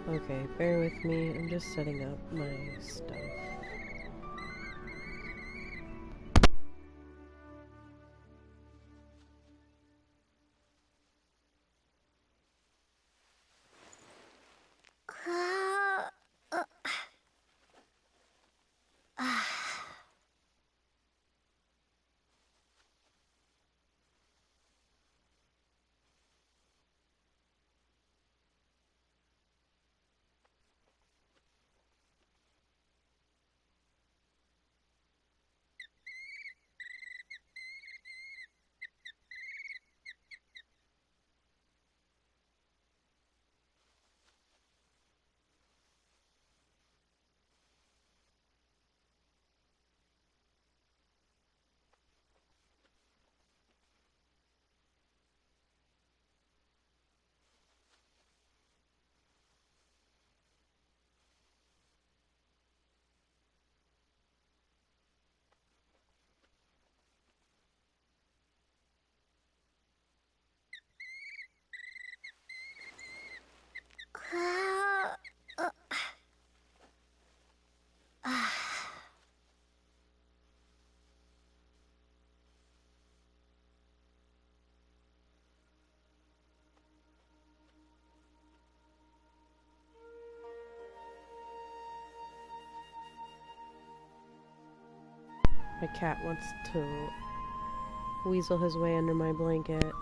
Okay, bear with me. I'm just setting up my stuff. My cat wants to weasel his way under my blanket.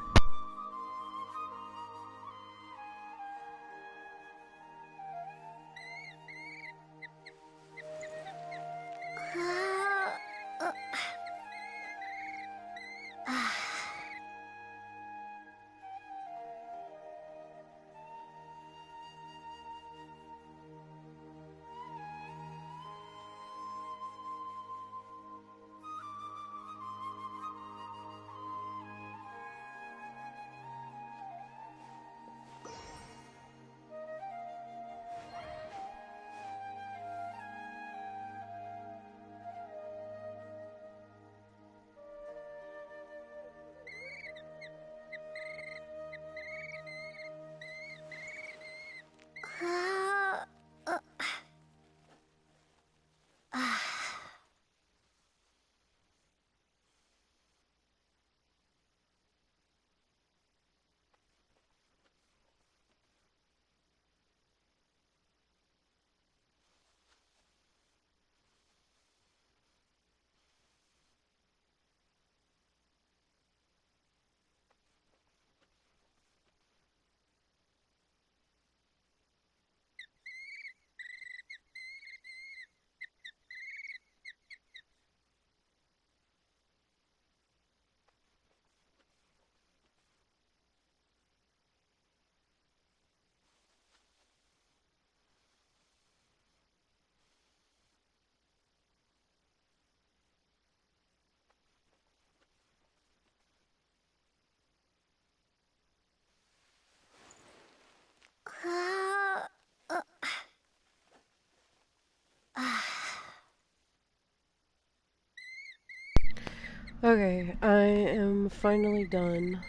Okay, I am finally done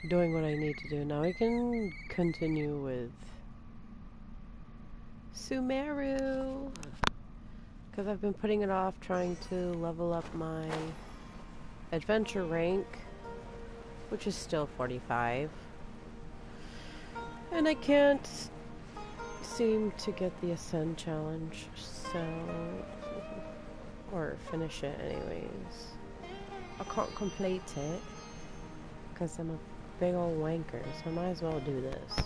doing what I need to do. Now I can continue with Sumeru. Because I've been putting it off trying to level up my adventure rank, which is still 45. And I can't seem to get the Ascend challenge, so... or finish it anyways. I can't complete it, because I'm a big old wanker, so I might as well do this.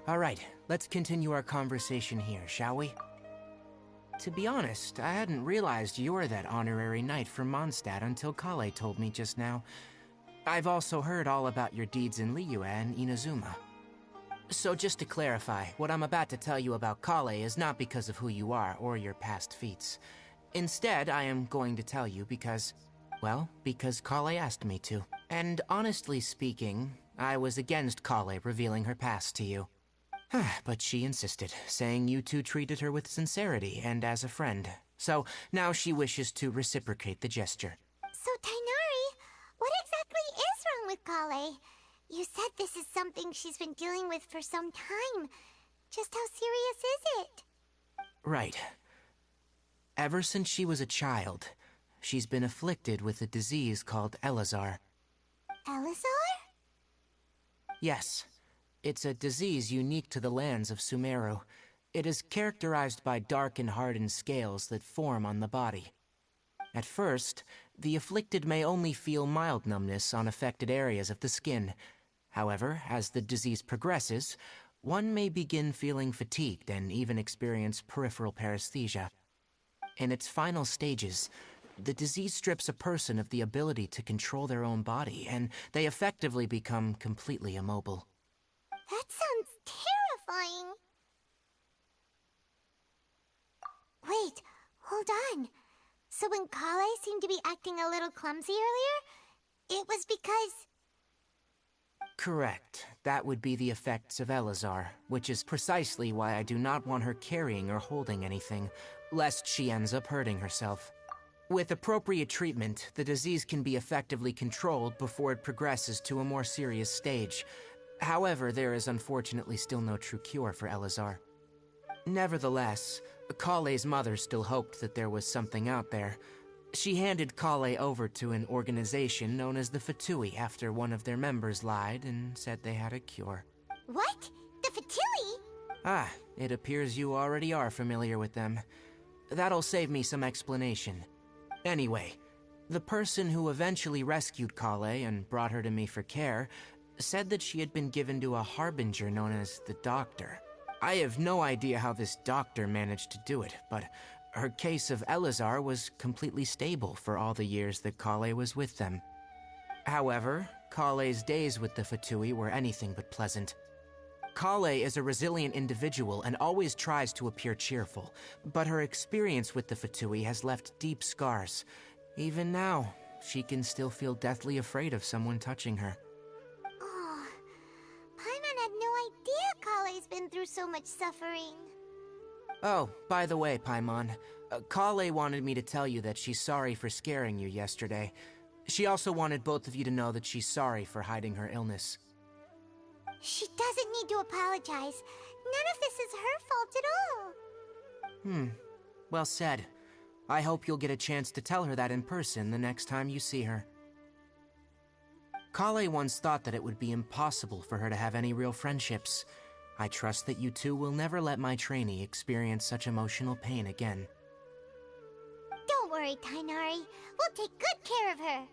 Alright, let's continue our conversation here, shall we? To be honest, I hadn't realized you're that honorary knight from Mondstadt until Kale told me just now. I've also heard all about your deeds in Liyue and Inazuma. So just to clarify, what I'm about to tell you about Kale is not because of who you are or your past feats. Instead, I am going to tell you because, well, because Kale asked me to. And honestly speaking, I was against Kale revealing her past to you. But she insisted, saying you two treated her with sincerity and as a friend. So now she wishes to reciprocate the gesture. So, Tainari, what exactly is wrong with Kale? You said this is something she's been dealing with for some time. Just how serious is it? Right. Ever since she was a child, she's been afflicted with a disease called Elazar. Elazar? Yes. It's a disease unique to the lands of Sumeru. It is characterized by dark and hardened scales that form on the body. At first, the afflicted may only feel mild numbness on affected areas of the skin. However, as the disease progresses, one may begin feeling fatigued and even experience peripheral paresthesia. In its final stages, the disease strips a person of the ability to control their own body, and they effectively become completely immobile. That sounds terrifying. Wait, hold on. So when Kale seemed to be acting a little clumsy earlier, it was because... Correct. That would be the effects of Elazar, which is precisely why I do not want her carrying or holding anything, lest she ends up hurting herself. With appropriate treatment, the disease can be effectively controlled before it progresses to a more serious stage. However, there is unfortunately still no true cure for Elazar. Nevertheless, Kale's mother still hoped that there was something out there. She handed Kale over to an organization known as the Fatui after one of their members lied and said they had a cure. What? The Fatui? Ah, it appears you already are familiar with them. That'll save me some explanation. Anyway, the person who eventually rescued Kale and brought her to me for care said that she had been given to a harbinger known as the Doctor. I have no idea how this doctor managed to do it, but her case of Elazar was completely stable for all the years that Kale was with them. However, Kale's days with the Fatui were anything but pleasant. Kale is a resilient individual and always tries to appear cheerful, but her experience with the Fatui has left deep scars. Even now, she can still feel deathly afraid of someone touching her. Oh, Paimon had no idea Kale's been through so much suffering. Oh, by the way, Paimon, Kale wanted me to tell you that she's sorry for scaring you yesterday. She also wanted both of you to know that she's sorry for hiding her illness. She doesn't need to apologize. None of this is her fault at all. Well said. I hope you'll get a chance to tell her that in person the next time you see her. Kale once thought that it would be impossible for her to have any real friendships. I trust that you two will never let my trainee experience such emotional pain again. Don't worry, Tainari. We'll take good care of her.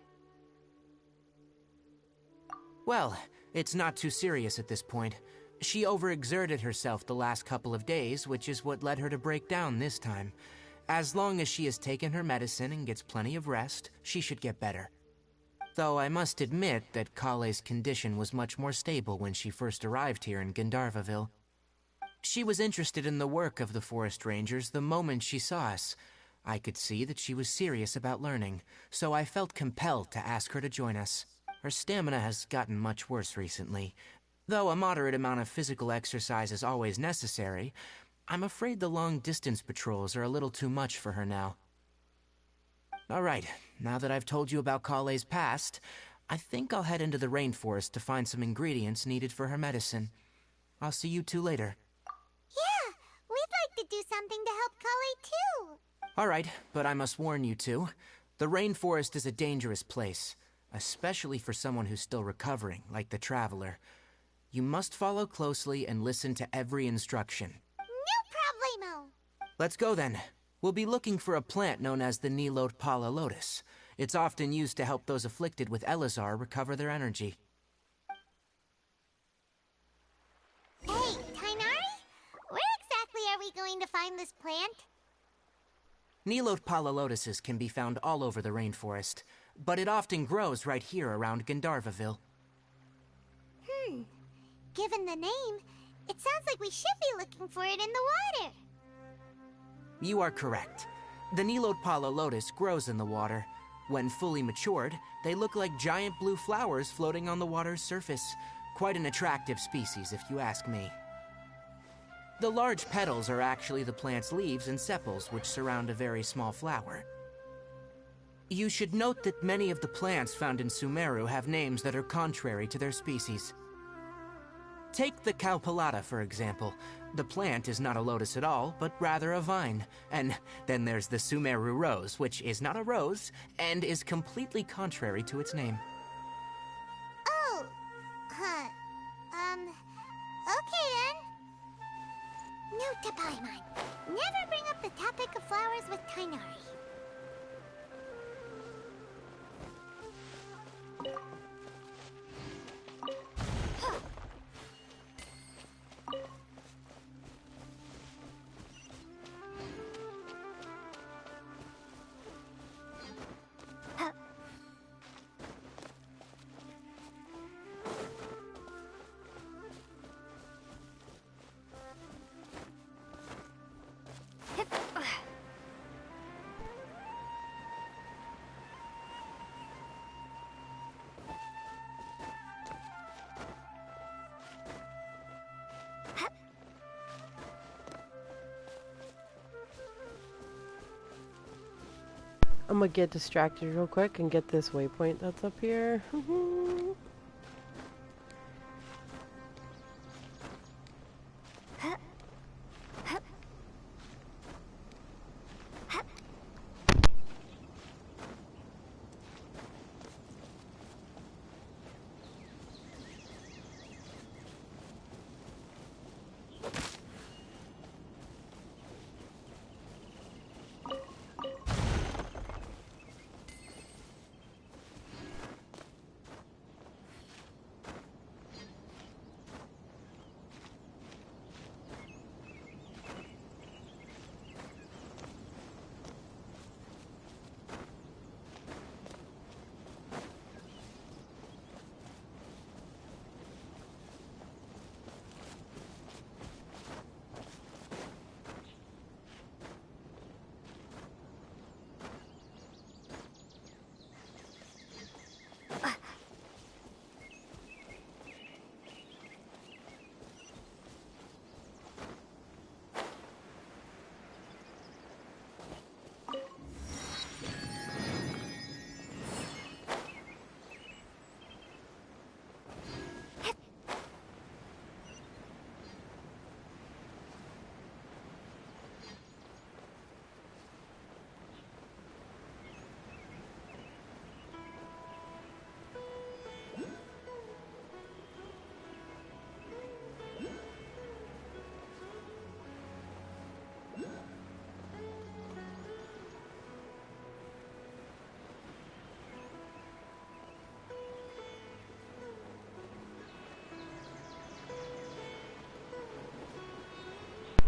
Well, it's not too serious at this point. She overexerted herself the last couple of days, which is what led her to break down this time. As long as she has taken her medicine and gets plenty of rest, she should get better. Though I must admit that Kale's condition was much more stable when she first arrived here in Gandharvaville. She was interested in the work of the forest rangers the moment she saw us. I could see that she was serious about learning, so I felt compelled to ask her to join us. Her stamina has gotten much worse recently. Though a moderate amount of physical exercise is always necessary, I'm afraid the long-distance patrols are a little too much for her now. Alright, now that I've told you about Kale's past, I think I'll head into the rainforest to find some ingredients needed for her medicine. I'll see you two later. Yeah, we'd like to do something to help Kale too. Alright, but I must warn you two. The rainforest is a dangerous place, especially for someone who's still recovering, like the Traveler. You must follow closely and listen to every instruction. No problemo. Let's go then. We'll be looking for a plant known as the Nilot Pala Lotus. It's often used to help those afflicted with Elazar recover their energy. Hey, Tainari? Where exactly are we going to find this plant? Nilot Pala Lotuses can be found all over the rainforest, but it often grows right here around Gandharvaville. Given the name, it sounds like we should be looking for it in the water. You are correct. The Nilot Pala Lotus grows in the water. When fully matured, they look like giant blue flowers floating on the water's surface. Quite an attractive species, if you ask me. The large petals are actually the plant's leaves and sepals, which surround a very small flower. You should note that many of the plants found in Sumeru have names that are contrary to their species. Take the Cowpelata, for example. The plant is not a lotus at all, but rather a vine. And then there's the Sumeru rose, which is not a rose, and is completely contrary to its name. Oh, huh. Okay then. Note to Paimon. Never bring up the topic of flowers with Tainari. I'm gonna get distracted real quick and get this waypoint that's up here.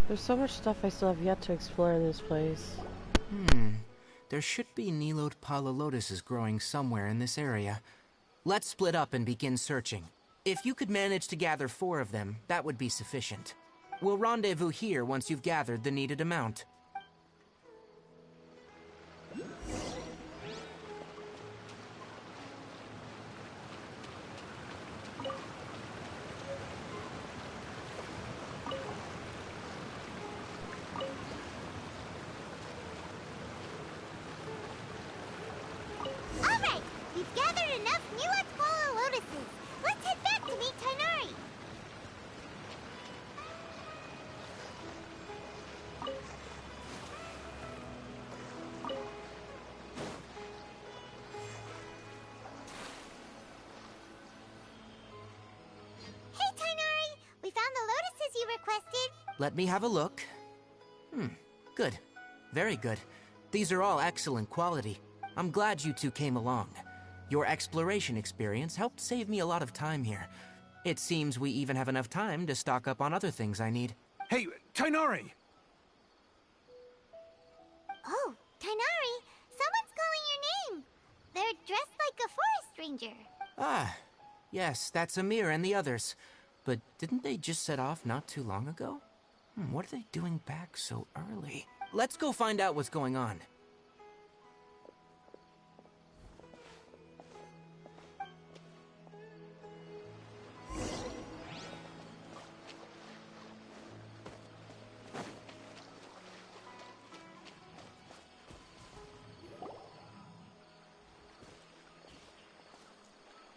There's so much stuff I still have yet to explore in this place. There should be Nilode Pala lotuses growing somewhere in this area. Let's split up and begin searching. If you could manage to gather 4 of them, that would be sufficient. We'll rendezvous here once you've gathered the needed amount. Alright, we've gathered enough Nilode lotuses. Let's head back to meet Tainari. Hey Tainari, we found the lotuses you requested. Let me have a look. Good. Very good. These are all excellent quality. I'm glad you two came along. Your exploration experience helped save me a lot of time here. It seems we even have enough time to stock up on other things I need. Hey, Tainari! Oh, Tainari, someone's calling your name. They're dressed like a forest ranger. Ah, yes, that's Amir and the others. But didn't they just set off not too long ago? What are they doing back so early? Let's go find out what's going on.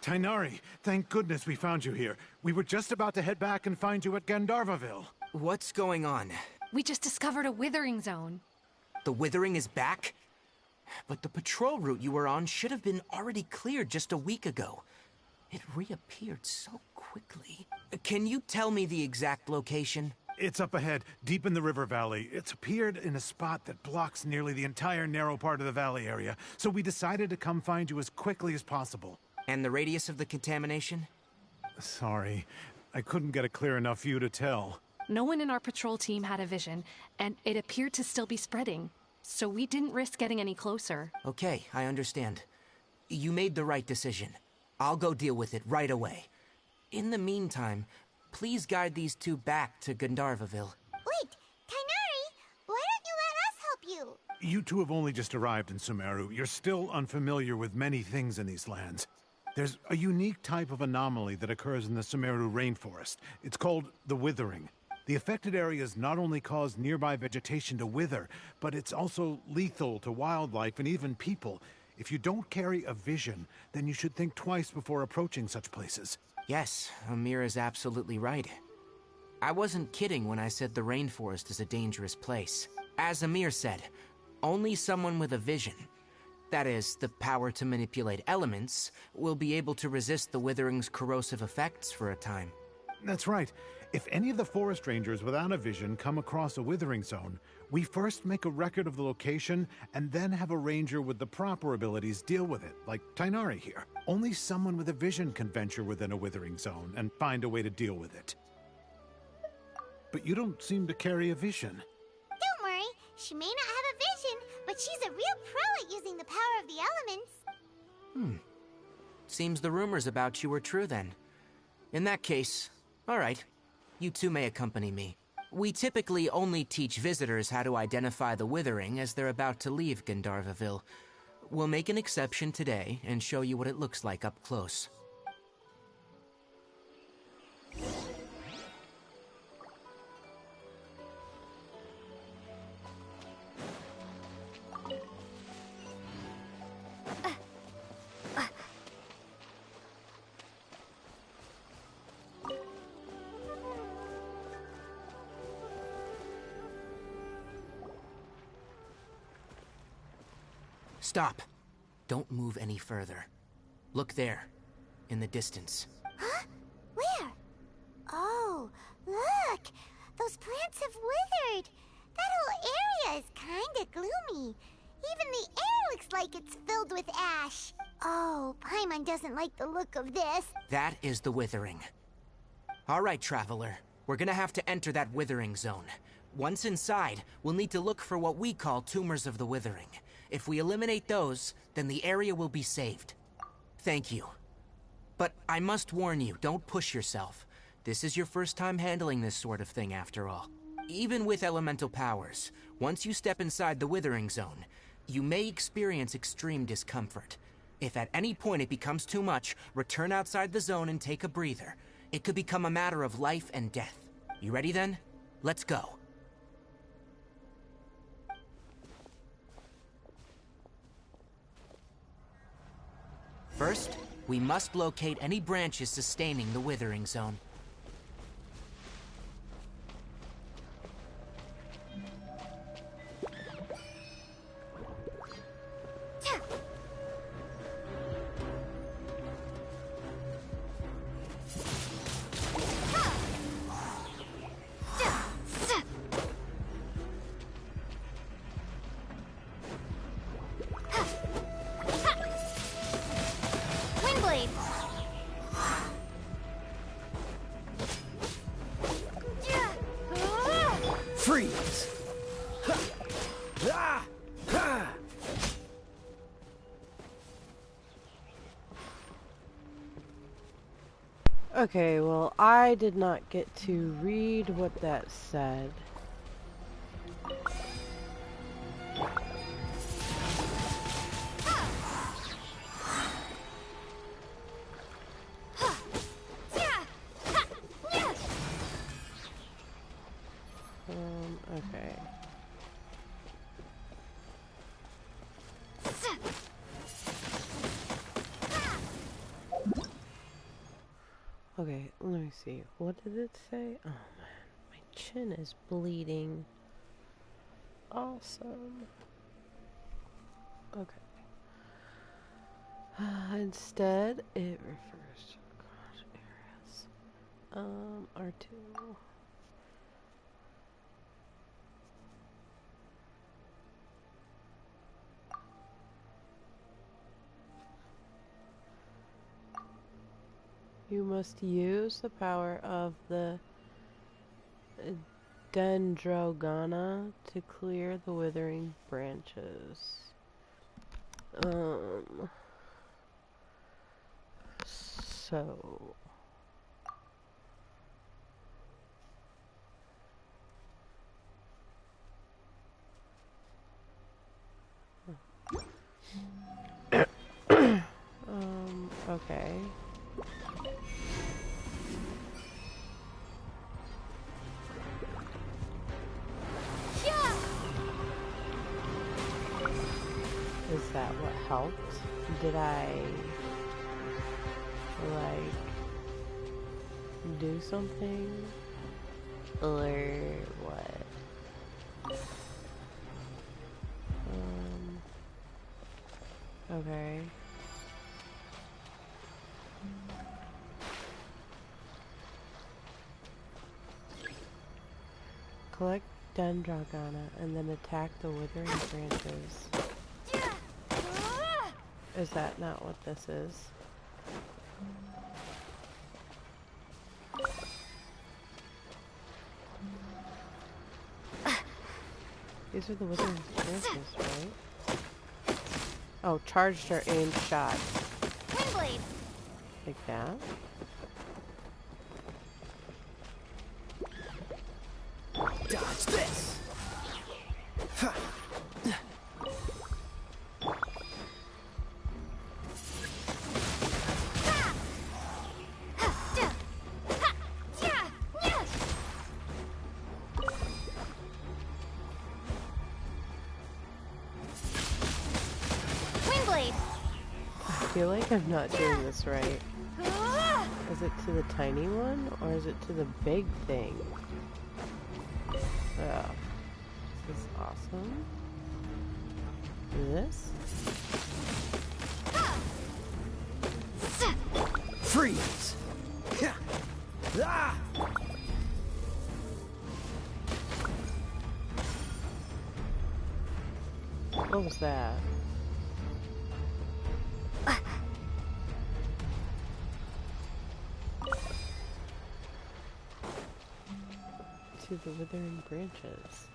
Tainari, thank goodness we found you here. We were just about to head back and find you at Gandharvaville. What's going on? We just discovered a withering zone. The withering is back? But the patrol route you were on should have been already cleared just a week ago. It reappeared so quickly. Can you tell me the exact location? It's up ahead, deep in the river valley. It's appeared in a spot that blocks nearly the entire narrow part of the valley area, so we decided to come find you as quickly as possible. And the radius of the contamination? Sorry, I couldn't get a clear enough view to tell. No one in our patrol team had a vision, and it appeared to still be spreading. So we didn't risk getting any closer. Okay, I understand. You made the right decision. I'll go deal with it right away. In the meantime, please guide these two back to Gandharvaville. Wait, Tainari, why don't you let us help you? You two have only just arrived in Sumeru. You're still unfamiliar with many things in these lands. There's a unique type of anomaly that occurs in the Sumeru rainforest. It's called the withering. The affected areas not only cause nearby vegetation to wither, but it's also lethal to wildlife and even people. If you don't carry a vision, then you should think twice before approaching such places. Yes, Amir is absolutely right. I wasn't kidding when I said the rainforest is a dangerous place. As Amir said, only someone with a vision, that is, the power to manipulate elements, will be able to resist the withering's corrosive effects for a time. That's right. If any of the forest rangers without a vision come across a withering zone, we first make a record of the location and then have a ranger with the proper abilities deal with it, like Tainari here. Only someone with a vision can venture within a withering zone and find a way to deal with it. But you don't seem to carry a vision. Don't worry, she may not have a vision, but she's a real pro at using the power of the elements. Seems the rumors about you were true then. In that case, all right. You two may accompany me. We typically only teach visitors how to identify the withering as they're about to leave Gandharvaville. We'll make an exception today and show you what it looks like up close. Stop. Don't move any further. Look there, in the distance. Huh? Where? Oh, look! Those plants have withered! That whole area is kinda gloomy. Even the air looks like it's filled with ash. Oh, Paimon doesn't like the look of this. That is the withering. All right, traveler. We're gonna have to enter that withering zone. Once inside, we'll need to look for what we call tumors of the withering. If we eliminate those, then the area will be saved. Thank you. But I must warn you, don't push yourself. This is your first time handling this sort of thing, after all. Even with elemental powers, once you step inside the withering zone, you may experience extreme discomfort. If at any point it becomes too much, return outside the zone and take a breather. It could become a matter of life and death. You ready then? Let's go. First, we must locate any branches sustaining the withering zone. Freeze! Okay, well, I did not get to read what that said. Okay. Okay, let me see. What did it say? Oh man, my chin is bleeding. Awesome. Okay. Instead, it refers to gosh areas. R2. You must use the power of the Dendrogana to clear the withering branches. So okay. Is that what helped? Did I like do something or what? Okay. Collect Dendrogana and then attack the withering branches. Is that not what this is? These are the withering branches, right? Oh, charged or aimed shot. Windblade. Like that? Dodge this! Windblade. I feel like I'm not doing this right. Is it to the tiny one or is it to the big thing? Oh, this is awesome. This? Freeze! What was that? To the withering branches.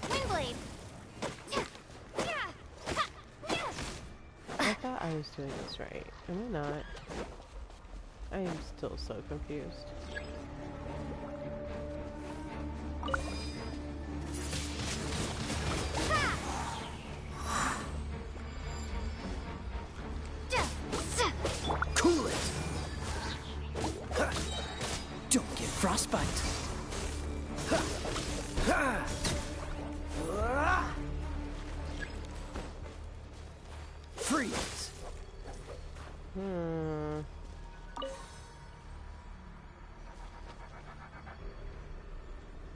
Windblade. I thought I was doing this right. Am I not? I am still so confused. Cool it! Don't get frostbite! Freeze!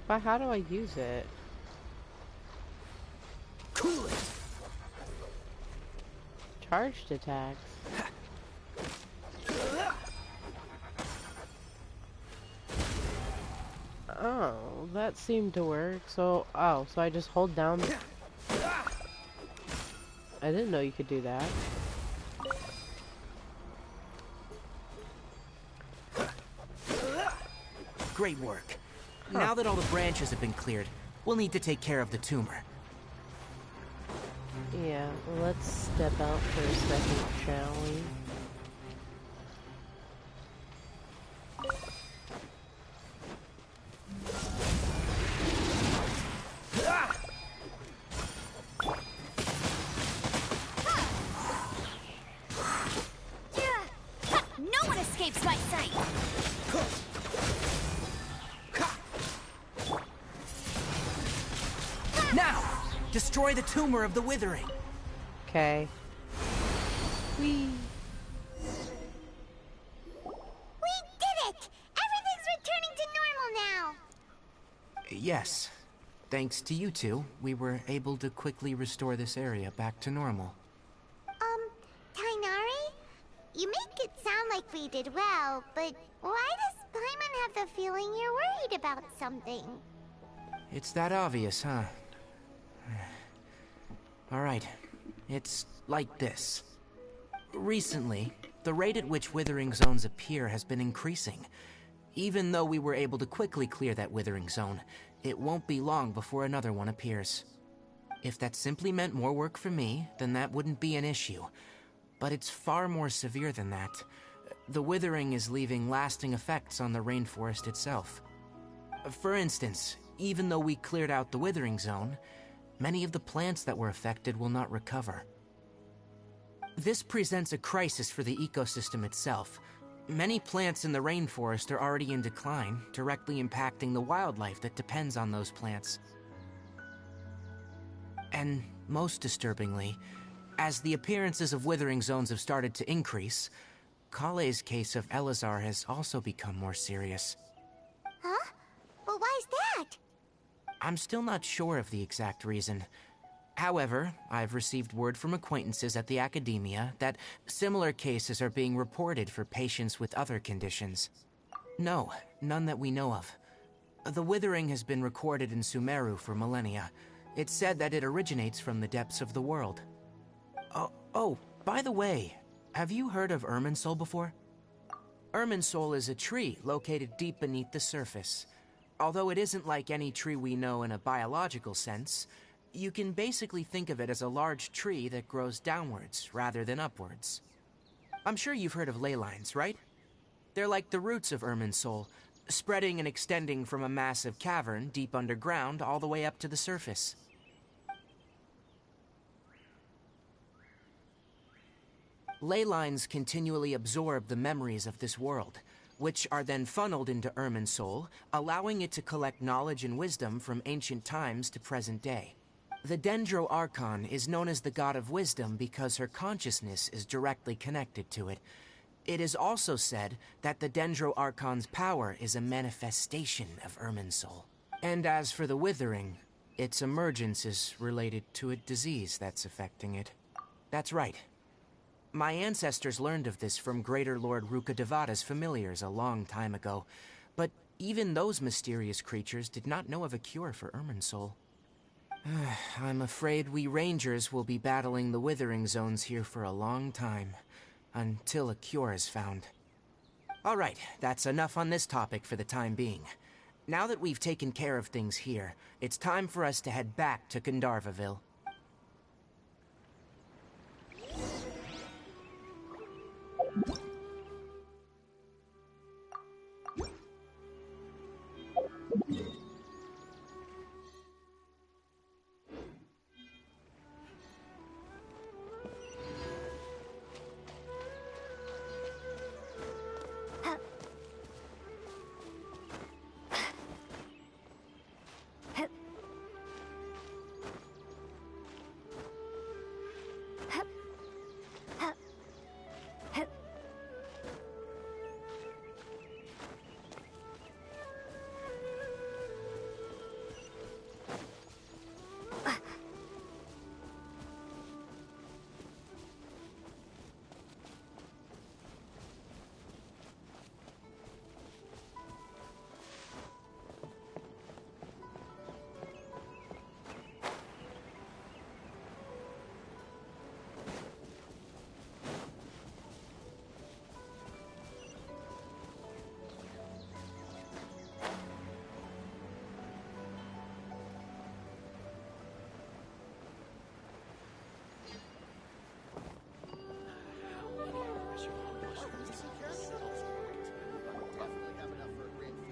But how do I use it? Cool it! Charged attacks. Oh, that seemed to work. So I just hold down. I didn't know you could do that. Great work. Now that all the branches have been cleared, we'll need to take care of the tumor. Yeah, let's step out for a second, shall we? No one escapes my sight. Now, destroy the tumor of the withering. Okay. Whee! Yes. Thanks to you two, we were able to quickly restore this area back to normal. Tainari? You make it sound like we did well, but why does Paimon have the feeling you're worried about something? It's that obvious, huh? Alright. It's like this. Recently, the rate at which withering zones appear has been increasing. Even though we were able to quickly clear that withering zone, it won't be long before another one appears. If that simply meant more work for me, then that wouldn't be an issue. But it's far more severe than that. The withering is leaving lasting effects on the rainforest itself. For instance, even though we cleared out the withering zone, many of the plants that were affected will not recover. This presents a crisis for the ecosystem itself. Many plants in the rainforest are already in decline, directly impacting the wildlife that depends on those plants. And most disturbingly, as the appearances of withering zones have started to increase, Kale's case of Elazar has also become more serious. Huh? But why's that? I'm still not sure of the exact reason. However, I've received word from acquaintances at the academia that similar cases are being reported for patients with other conditions. No, none that we know of. The withering has been recorded in Sumeru for millennia. It's said that it originates from the depths of the world. Oh, by the way, have you heard of Irminsul before? Irminsul is a tree located deep beneath the surface. Although it isn't like any tree we know in a biological sense, you can basically think of it as a large tree that grows downwards rather than upwards. I'm sure you've heard of ley lines, right? They're like the roots of Irminsul, spreading and extending from a massive cavern deep underground all the way up to the surface. Ley lines continually absorb the memories of this world, which are then funneled into Irminsul, allowing it to collect knowledge and wisdom from ancient times to present day. The Dendro Archon is known as the God of Wisdom because her consciousness is directly connected to it. It is also said that the Dendro Archon's power is a manifestation of Irminsul. And as for the Withering, its emergence is related to a disease that's affecting it. That's right. My ancestors learned of this from Greater Lord Rukkhadevada's familiars a long time ago, but even those mysterious creatures did not know of a cure for Irminsul. I'm afraid we Rangers will be battling the withering zones here for a long time, until a cure is found. Alright, that's enough on this topic for the time being. Now that we've taken care of things here, it's time for us to head back to Gandharvaville.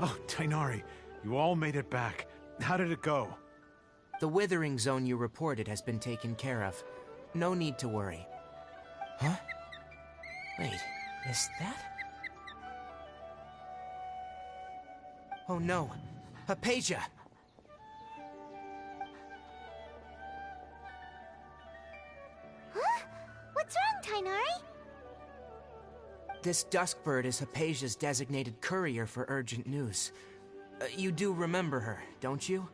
Oh, Tainari, you all made it back. How did it go? The withering zone you reported has been taken care of. No need to worry. Huh? Wait, is that? Oh no, Hypatia! Huh? What's wrong, Tainari? This dusk bird is Hypatia's designated courier for urgent news. You do remember her, don't you?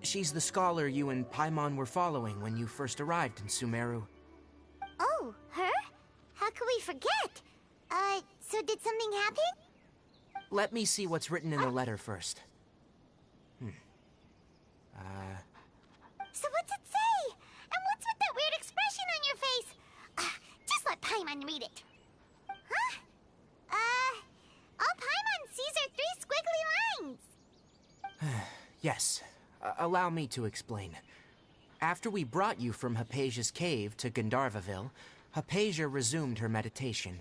She's the scholar you and Paimon were following when you first arrived in Sumeru. Oh, her? How could we forget? So did something happen? Let me see what's written in the letter first. So what's it say? And what's with that weird expression on your face? Just let Paimon read it. Huh? All Paimon sees are 3 squiggly lines. Yes, allow me to explain. After we brought you from Hypatia's cave to Gandharvaville, Hypatia resumed her meditation.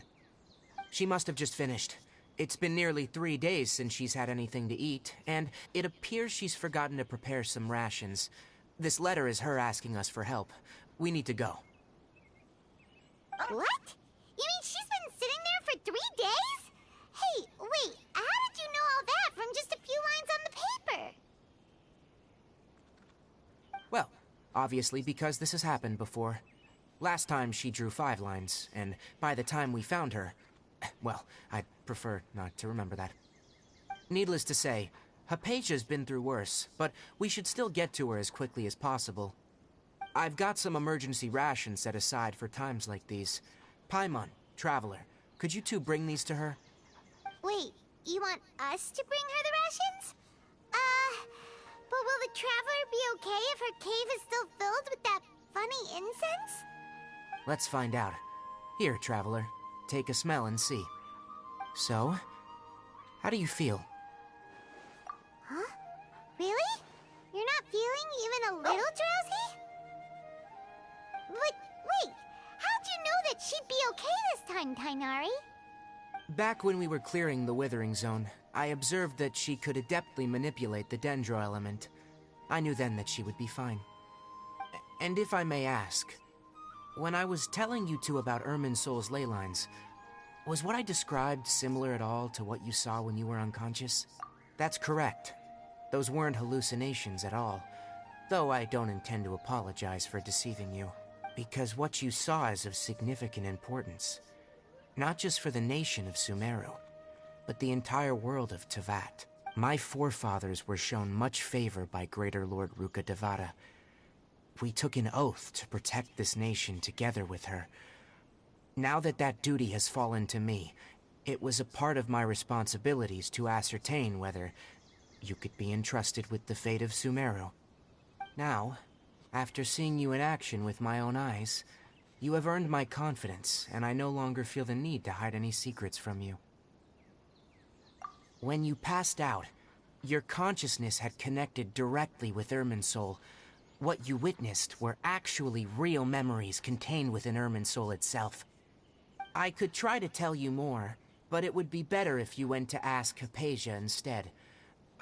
She must have just finished. It's been nearly 3 days since she's had anything to eat, and it appears she's forgotten to prepare some rations. This letter is her asking us for help. We need to go. What? You mean she's been sitting there for 3 days? Hey, wait, how did you know all that from just a few lines on the paper? Well, obviously because this has happened before. Last time she drew 5 lines, and by the time we found her... Well, I'd prefer not to remember that. Needless to say, Hypatia's been through worse, but we should still get to her as quickly as possible. I've got some emergency rations set aside for times like these. Paimon, Traveler, could you two bring these to her? Wait, you want us to bring her the rations? But will the Traveler be okay if her cave is still filled with that funny incense? Let's find out. Here, Traveler, take a smell and see. So, how do you feel? Huh? Really? You're not feeling even a little drowsy? But wait, how'd you know that she'd be okay this time, Tainari? Back when we were clearing the Withering Zone, I observed that she could adeptly manipulate the Dendro element. I knew then that she would be fine. And if I may ask, when I was telling you two about Irminsul's ley lines, was what I described similar at all to what you saw when you were unconscious? That's correct. Those weren't hallucinations at all, though I don't intend to apologize for deceiving you, because what you saw is of significant importance. Not just for the nation of Sumeru, but the entire world of Teyvat. My forefathers were shown much favor by Greater Lord Ruka Devata. We took an oath to protect this nation together with her. Now that that duty has fallen to me, it was a part of my responsibilities to ascertain whether you could be entrusted with the fate of Sumeru. Now, after seeing you in action with my own eyes, you have earned my confidence, and I no longer feel the need to hide any secrets from you. When you passed out, your consciousness had connected directly with Irminsul. What you witnessed were actually real memories contained within Irminsul itself. I could try to tell you more, but it would be better if you went to ask Hypatia instead.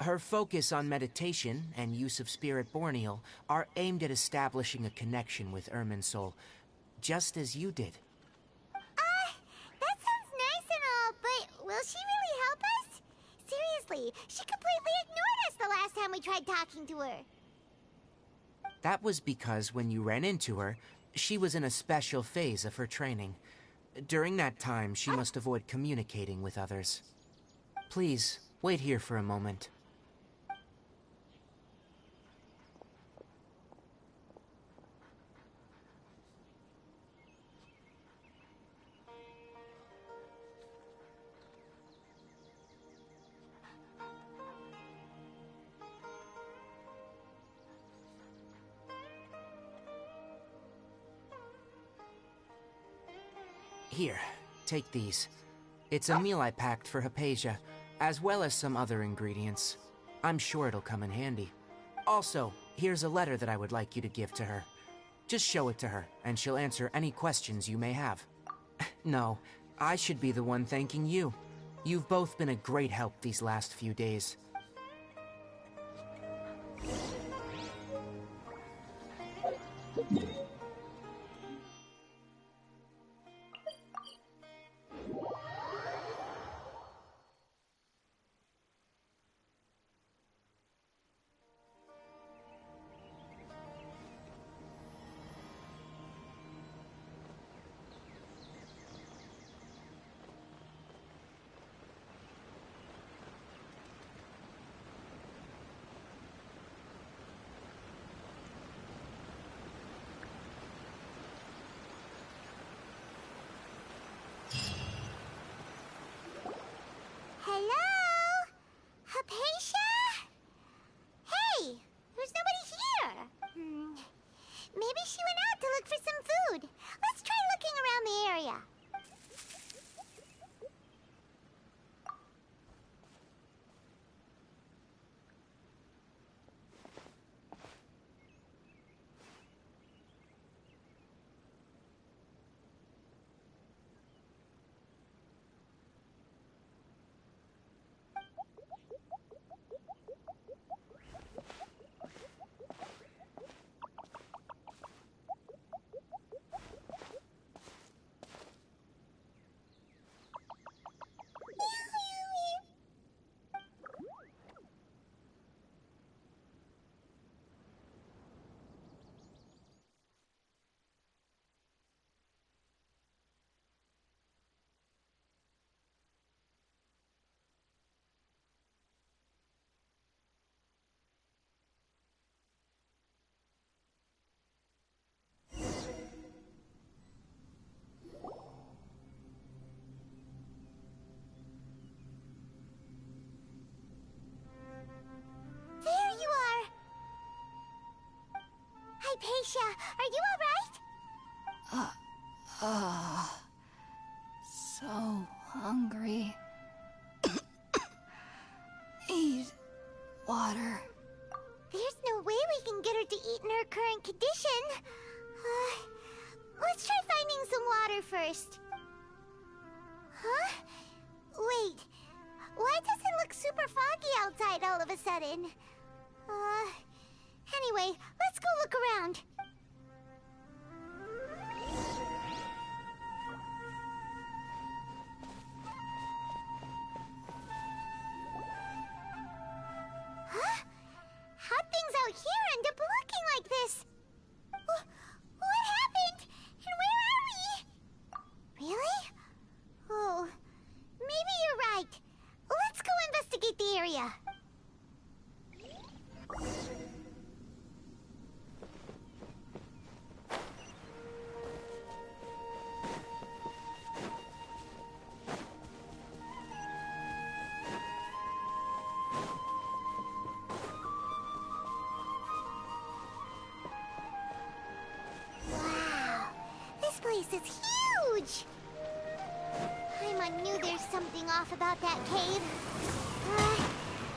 Her focus on meditation and use of Spirit Borneal are aimed at establishing a connection with Irminsul, just as you did. That sounds nice and all, but will she really help us? Seriously, she completely ignored us the last time we tried talking to her. That was because when you ran into her, she was in a special phase of her training. During that time, she must avoid communicating with others. Please, wait here for a moment. Here, take these. It's a meal I packed for Hypatia, as well as some other ingredients. I'm sure it'll come in handy. Also, here's a letter that I would like you to give to her. Just show it to her, and she'll answer any questions you may have. No, I should be the one thanking you. You've both been a great help these last few days. So hungry. Need water. There's no way we can get her to eat in her current condition. Let's try finding some water first. Huh? Wait. Why does it look super foggy outside all of a sudden? Anyway, let's go look around. Huh? How'd things out here end up looking like this? What happened? And where are we? Really? Oh, maybe you're right. Let's go investigate the area. Wow, this place is huge! I knew there's something off about that cave.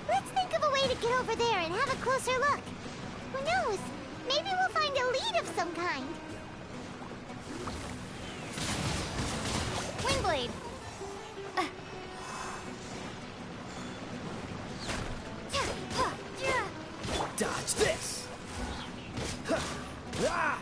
Let's think of a way to get over there and have a closer look. Who knows? Maybe we'll find a lead of some kind. Windblade. Dodge this! Ah!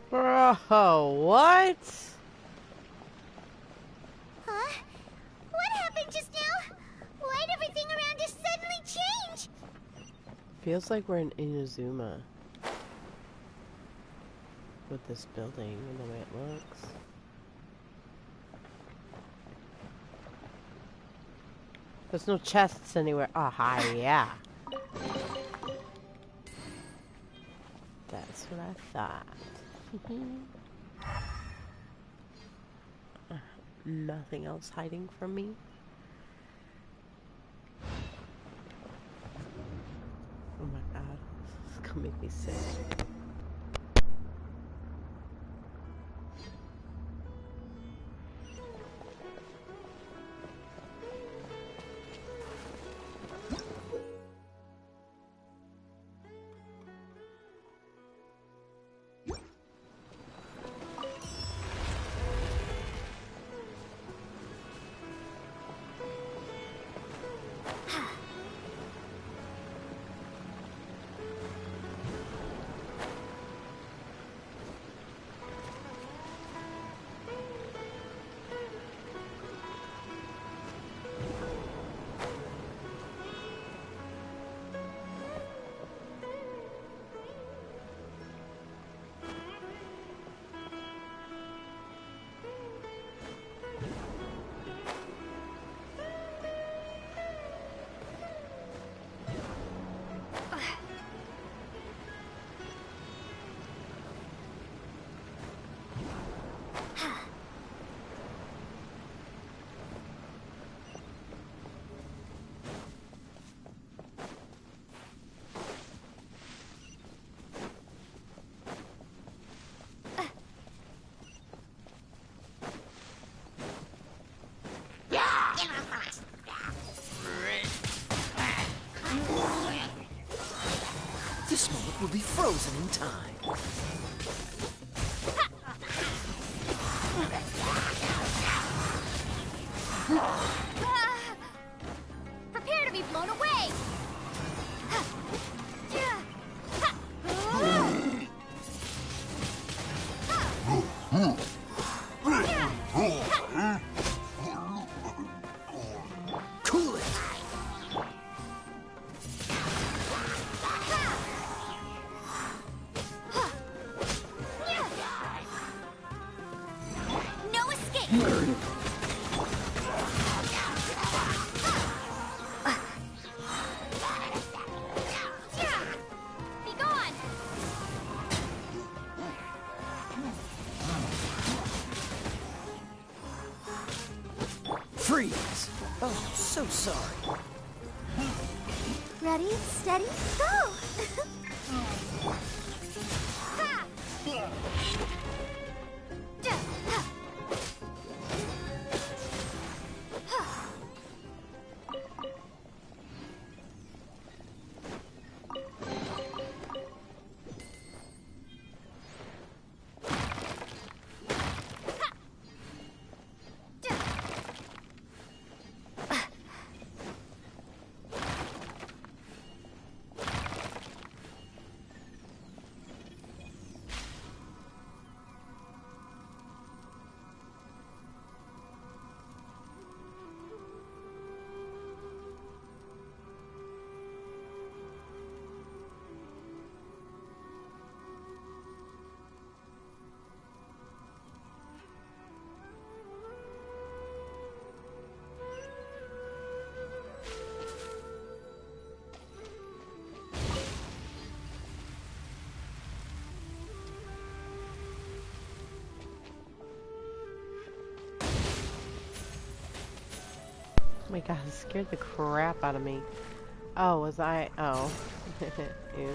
Bro, what? Huh? What happened just now? Why'd everything around us suddenly change? Feels like we're in Inazuma. With this building and the way it looks. There's no chests anywhere. Oh, hi, yeah. That's what I thought. Nothing else hiding from me. Oh my god, this is gonna make me sick. be frozen in time. Prepare to be blown away! Cool it! No escape! Be gone! Freeze! Oh, so sorry. Ready, steady, go! Oh my god, it scared the crap out of me. Oh, was I? Oh. Ew.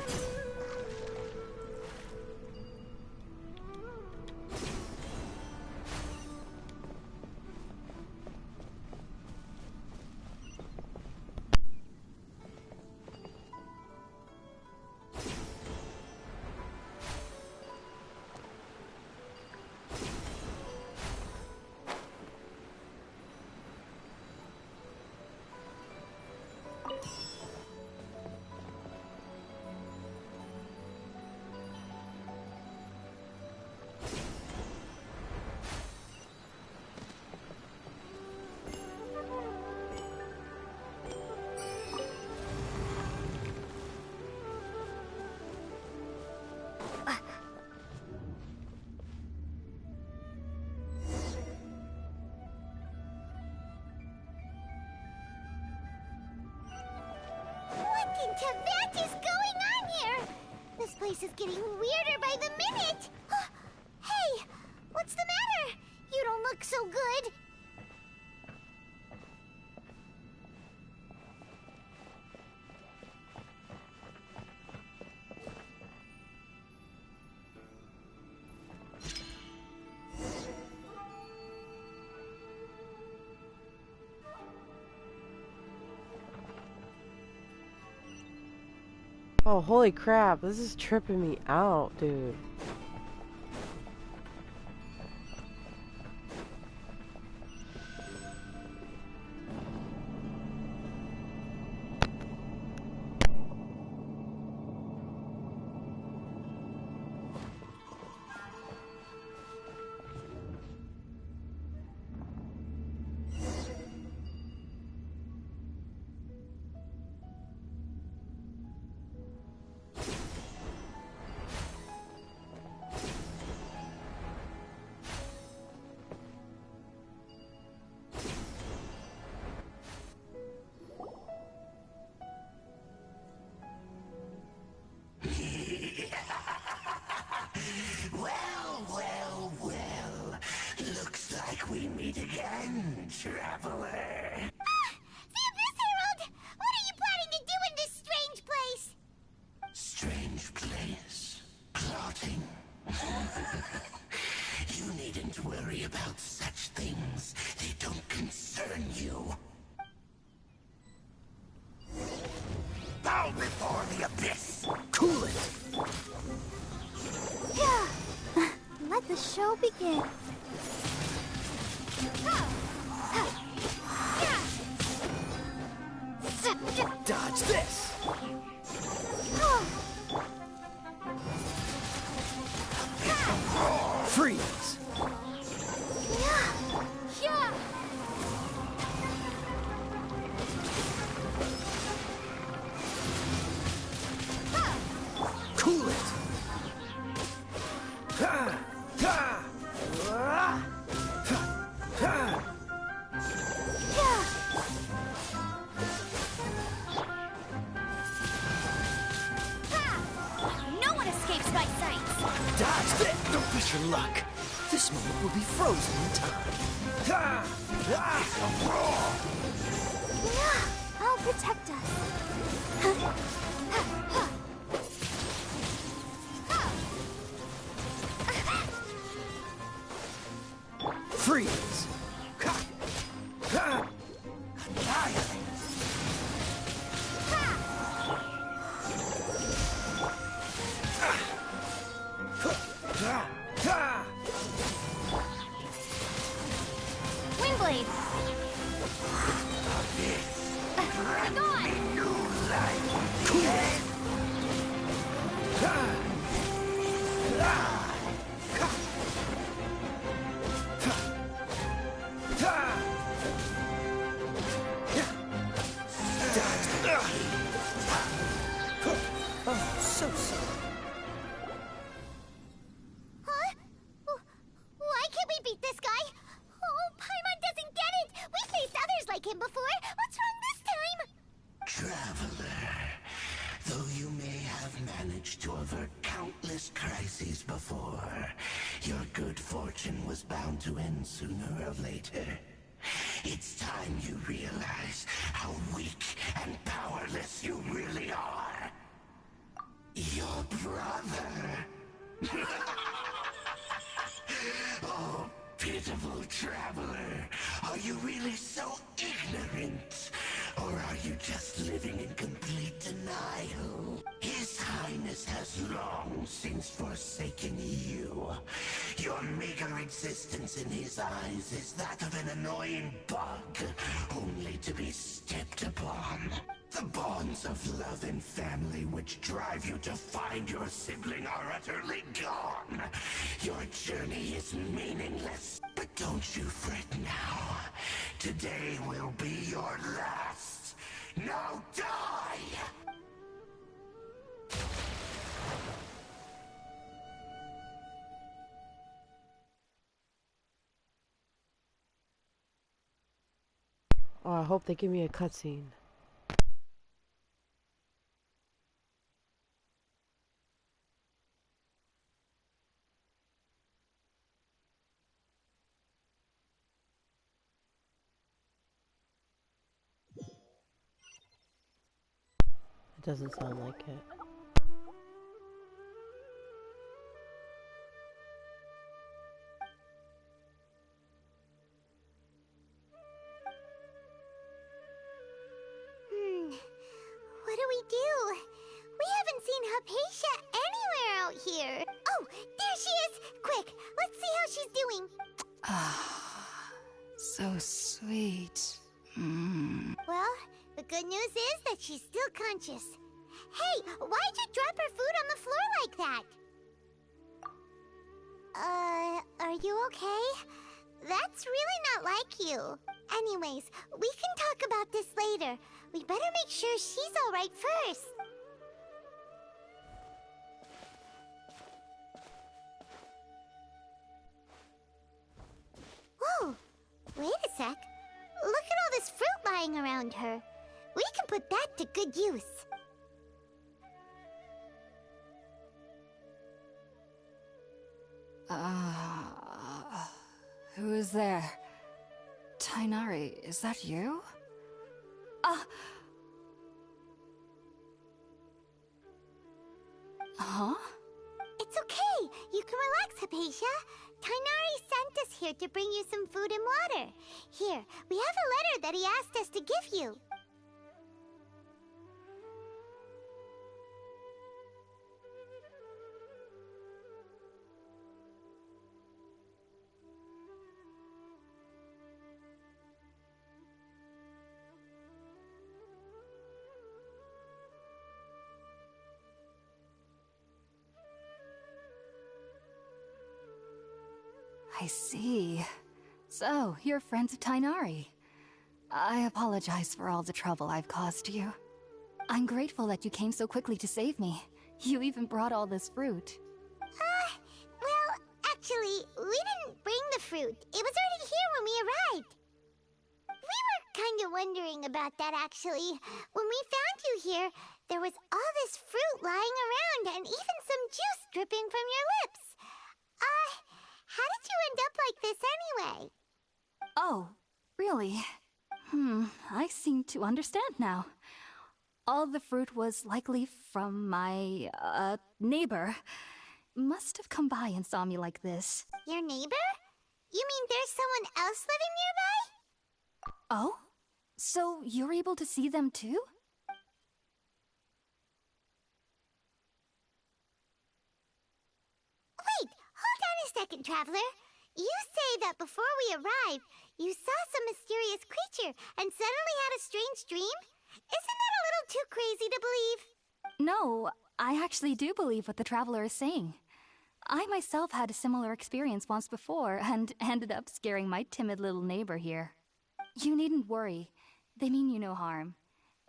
What in Tibet is going on here? This place is getting weirder by the minute! Hey, what's the matter? You don't look so good. Oh, holy crap. This is tripping me out, dude. We meet again, traveler. The Abyss Herald! What are you planning to do in this strange place? Strange place. Plotting. You needn't worry about such things. They don't concern you. Bow before the Abyss. Cool it! the show begin? Dodge this! Freeze! Cool it! No one escapes my sight! Dodge this! Don't push your luck. This moment will be frozen in time. I'll protect us. Freeze! Annihilate! Windblade! Gone! Oh, so sorry. Huh? Why can't we beat this guy? Oh, Paimon doesn't get it! We faced others like him before! What's wrong this time? Traveler, though you may have managed to avert countless crises before, your good fortune was bound to end sooner or later. It's time you realize how weak and powerless you really are. Your brother. Oh, pitiful traveler. Are you really so ignorant? Or are you just living in complete denial? His Highness has long since forsaken you. Your meager existence in his eyes is that of an annoying bug, only to be stepped upon. The bonds of love and family which drive you to find your sibling are utterly gone. Your journey is meaningless. But don't you fret now. Today will be your last. Now die! Oh, I hope they give me a cutscene. It doesn't sound like it. What do we do? We haven't seen Hypatia anywhere out here. Oh, there she is! Quick, let's see how she's doing. So sweet. Well, the good news is that she's still conscious. Hey, why'd you drop her food on the floor like that? Are you okay? That's really not like you. Anyways, we can talk about this later. We better make sure she's alright first. Whoa, wait a sec. Look at all this fruit lying around her. We can put that to good use. Who is there? Tainari, is that you? Huh? It's okay. You can relax, Hypatia. Tainari sent us here to bring you some food and water. Here, we have a letter that he asked us to give you. I see. So, you're friends of Tainari. I apologize for all the trouble I've caused you. I'm grateful that you came so quickly to save me. You even brought all this fruit. Well, actually, we didn't bring the fruit. It was already here when we arrived. We were kind of wondering about that, actually. When we found you here, there was all this fruit lying around and even some juice dripping from your lips. How did you end up like this anyway? Oh, really? I seem to understand now. All the fruit was likely from my, neighbor. Must have come by and saw me like this. Your neighbor? You mean there's someone else living nearby? Oh? So you're able to see them too? Wait, hold on a second, Traveler. You say that before we arrived, you saw some mysterious creature and suddenly had a strange dream? Isn't that a little too crazy to believe? No, I actually do believe what the Traveler is saying. I myself had a similar experience once before and ended up scaring my timid little neighbor here. You needn't worry. They mean you no harm.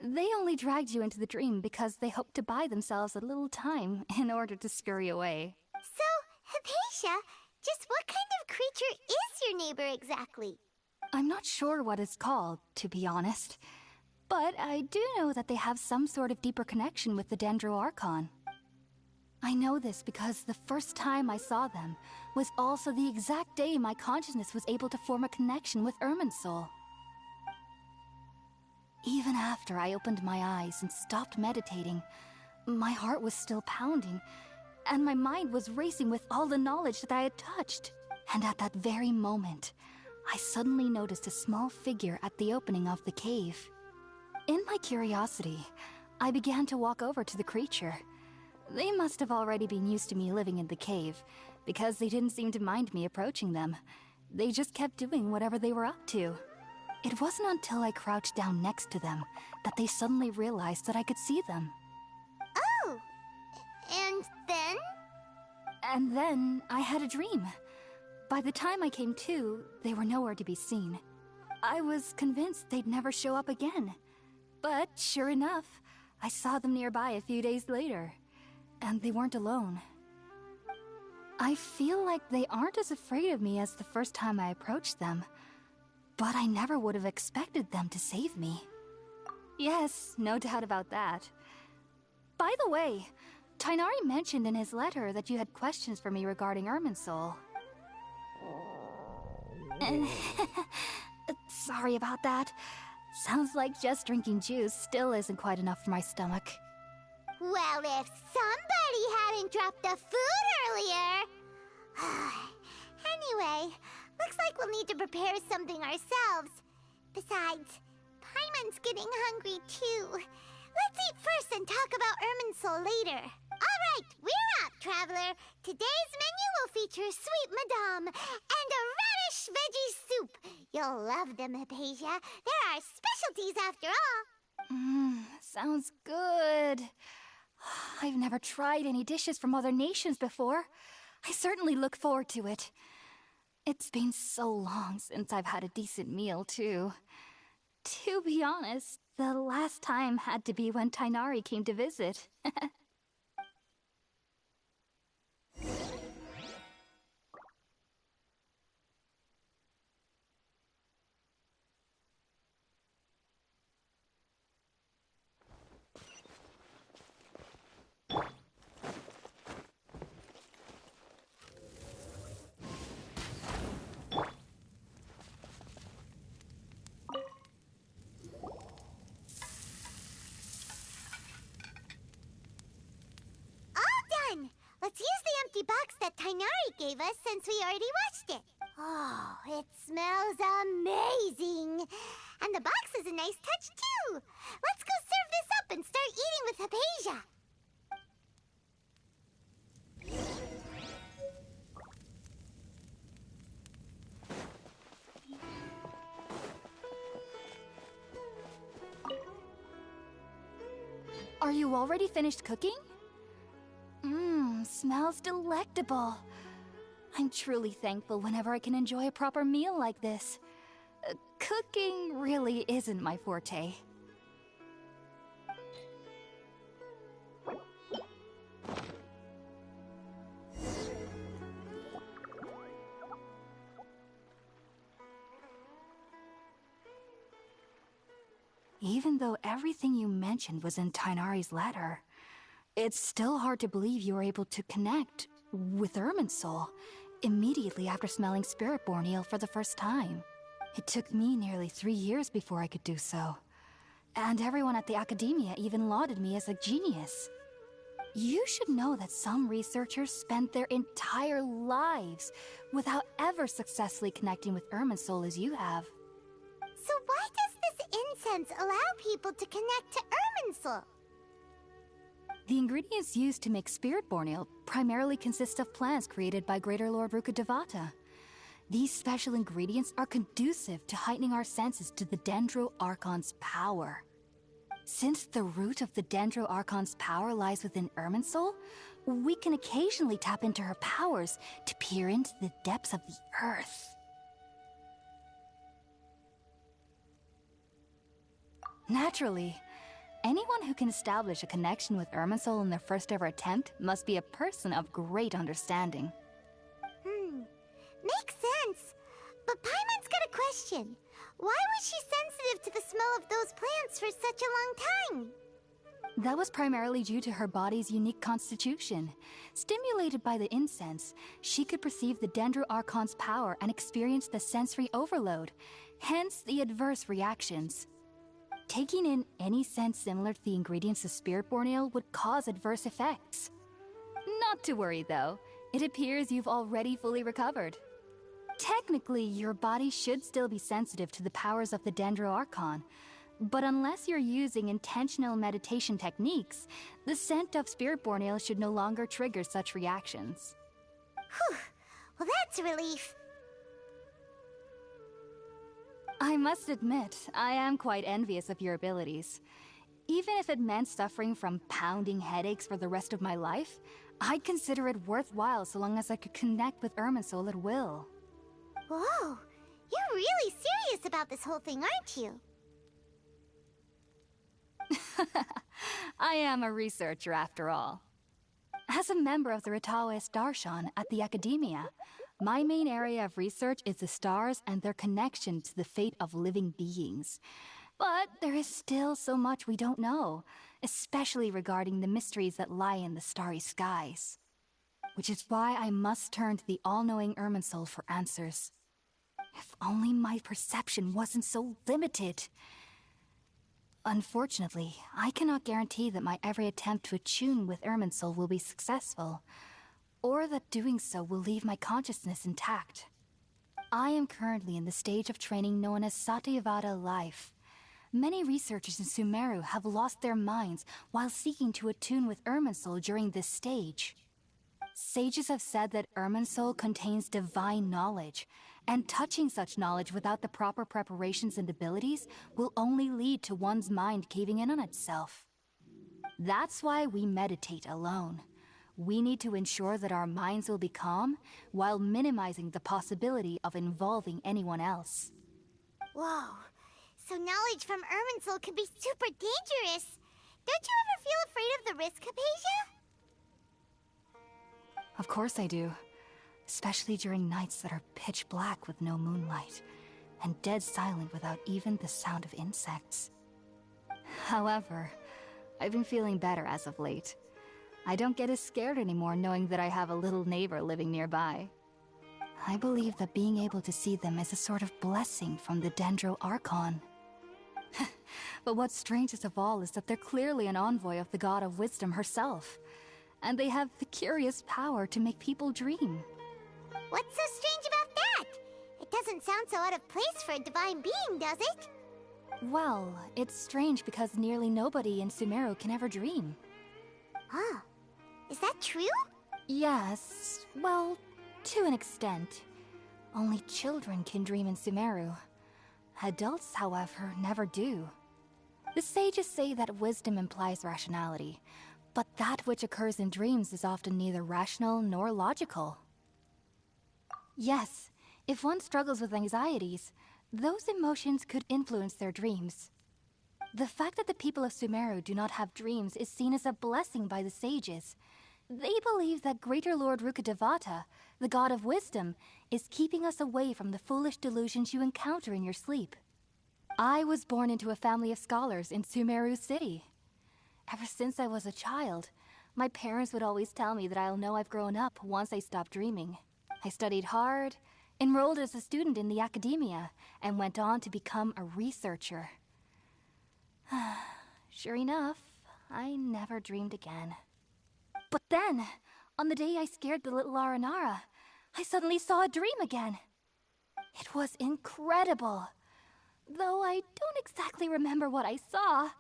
They only dragged you into the dream because they hoped to buy themselves a little time in order to scurry away. So, Hypatia, just what kind of creature is your neighbor exactly? I'm not sure what it's called, to be honest. But I do know that they have some sort of deeper connection with the Dendro Archon. I know this because the first time I saw them was also the exact day my consciousness was able to form a connection with Irminsul. Even after I opened my eyes and stopped meditating, my heart was still pounding, and my mind was racing with all the knowledge that I had touched. And at that very moment, I suddenly noticed a small figure at the opening of the cave. In my curiosity, I began to walk over to the creature. They must have already been used to me living in the cave, because they didn't seem to mind me approaching them. They just kept doing whatever they were up to. It wasn't until I crouched down next to them that they suddenly realized that I could see them. Oh! And then? And then I had a dream. By the time I came to, they were nowhere to be seen. I was convinced they'd never show up again. But sure enough, I saw them nearby a few days later. And they weren't alone. I feel like they aren't as afraid of me as the first time I approached them. But I never would have expected them to save me. Yes, no doubt about that. By the way, Tainari mentioned in his letter that you had questions for me regarding Irminsul. Sorry about that. Sounds like just drinking juice still isn't quite enough for my stomach. Well, if somebody hadn't dropped the food earlier... Anyway, looks like we'll need to prepare something ourselves. Besides, Paimon's getting hungry too. Let's eat first and talk about Irminsul later. Alright, we're up, Traveler. Today's menu will feature Sweet Madame and a radish veggie soup. You'll love them, Hypatia. They're our specialties after all. Sounds good. I've never tried any dishes from other nations before. I certainly look forward to it. It's been so long since I've had a decent meal, too. To be honest, the last time had to be when Tainari came to visit. Let's use the empty box that Tainari gave us since we already washed it. Oh, it smells amazing. And the box is a nice touch, too. Let's go serve this up and start eating with Hypatia. Are you already finished cooking? Smells delectable. I'm truly thankful whenever I can enjoy a proper meal like this. Cooking really isn't my forte. Even though everything you mentioned was in Tainari's letter, it's still hard to believe you were able to connect with Irminsul immediately after smelling Spiritborn Ale for the first time. It took me nearly 3 years before I could do so. And everyone at the Academia even lauded me as a genius. You should know that some researchers spent their entire lives without ever successfully connecting with Irminsul as you have. So why does this incense allow people to connect to Irminsul? The ingredients used to make Spiritborn Ale primarily consist of plants created by Greater Lord Rukkhadevata. These special ingredients are conducive to heightening our senses to the Dendro Archon's power. Since the root of the Dendro Archon's power lies within Irminsul, we can occasionally tap into her powers to peer into the depths of the earth. Naturally, anyone who can establish a connection with Irminsul in their first ever attempt must be a person of great understanding. Makes sense. But Paimon's got a question. Why was she sensitive to the smell of those plants for such a long time? That was primarily due to her body's unique constitution. Stimulated by the incense, she could perceive the Dendro Archon's power and experience the sensory overload, hence the adverse reactions. Taking in any scent similar to the ingredients of Spiritborn Ale would cause adverse effects. Not to worry, though. It appears you've already fully recovered. Technically, your body should still be sensitive to the powers of the Dendro Archon, but unless you're using intentional meditation techniques, the scent of Spiritborn Ale should no longer trigger such reactions. Whew. Well, that's a relief. I must admit, I am quite envious of your abilities. Even if it meant suffering from pounding headaches for the rest of my life, I'd consider it worthwhile so long as I could connect with Irminsul at will. Whoa, you're really serious about this whole thing, aren't you? I am a researcher after all. As a member of the Ritaoist Darshan at the Academia, my main area of research is the stars and their connection to the fate of living beings. But there is still so much we don't know, especially regarding the mysteries that lie in the starry skies. Which is why I must turn to the all-knowing Irminsul for answers. If only my perception wasn't so limited. Unfortunately, I cannot guarantee that my every attempt to attune with Irminsul will be successful, or that doing so will leave my consciousness intact. I am currently in the stage of training known as Satyavada life. Many researchers in Sumeru have lost their minds while seeking to attune with Irminsul during this stage. Sages have said that Irminsul contains divine knowledge, and touching such knowledge without the proper preparations and abilities will only lead to one's mind caving in on itself. That's why we meditate alone. We need to ensure that our minds will be calm while minimizing the possibility of involving anyone else. Whoa, so knowledge from Irminsul could be super dangerous. Don't you ever feel afraid of the risk, Hypatia? Of course I do. Especially during nights that are pitch black with no moonlight, and dead silent without even the sound of insects. However, I've been feeling better as of late. I don't get as scared anymore knowing that I have a little neighbor living nearby. I believe that being able to see them is a sort of blessing from the Dendro Archon. But what's strangest of all is that they're clearly an envoy of the God of Wisdom herself, and they have the curious power to make people dream. What's so strange about that? It doesn't sound so out of place for a divine being, does it? Well, it's strange because nearly nobody in Sumeru can ever dream. Huh. Is that true? Yes, well, to an extent. Only children can dream in Sumeru. Adults, however, never do. The sages say that wisdom implies rationality, but that which occurs in dreams is often neither rational nor logical. Yes, if one struggles with anxieties, those emotions could influence their dreams. The fact that the people of Sumeru do not have dreams is seen as a blessing by the sages. They believe that Greater Lord Rukkhadevata, the god of wisdom, is keeping us away from the foolish delusions you encounter in your sleep. I was born into a family of scholars in Sumeru City. Ever since I was a child, my parents would always tell me that I'll know I've grown up once I stop dreaming. I studied hard, enrolled as a student in the academia, and went on to become a researcher. Sure enough, I never dreamed again. But then, on the day I scared the little Aranara, I suddenly saw a dream again. It was incredible. Though I don't exactly remember what I saw,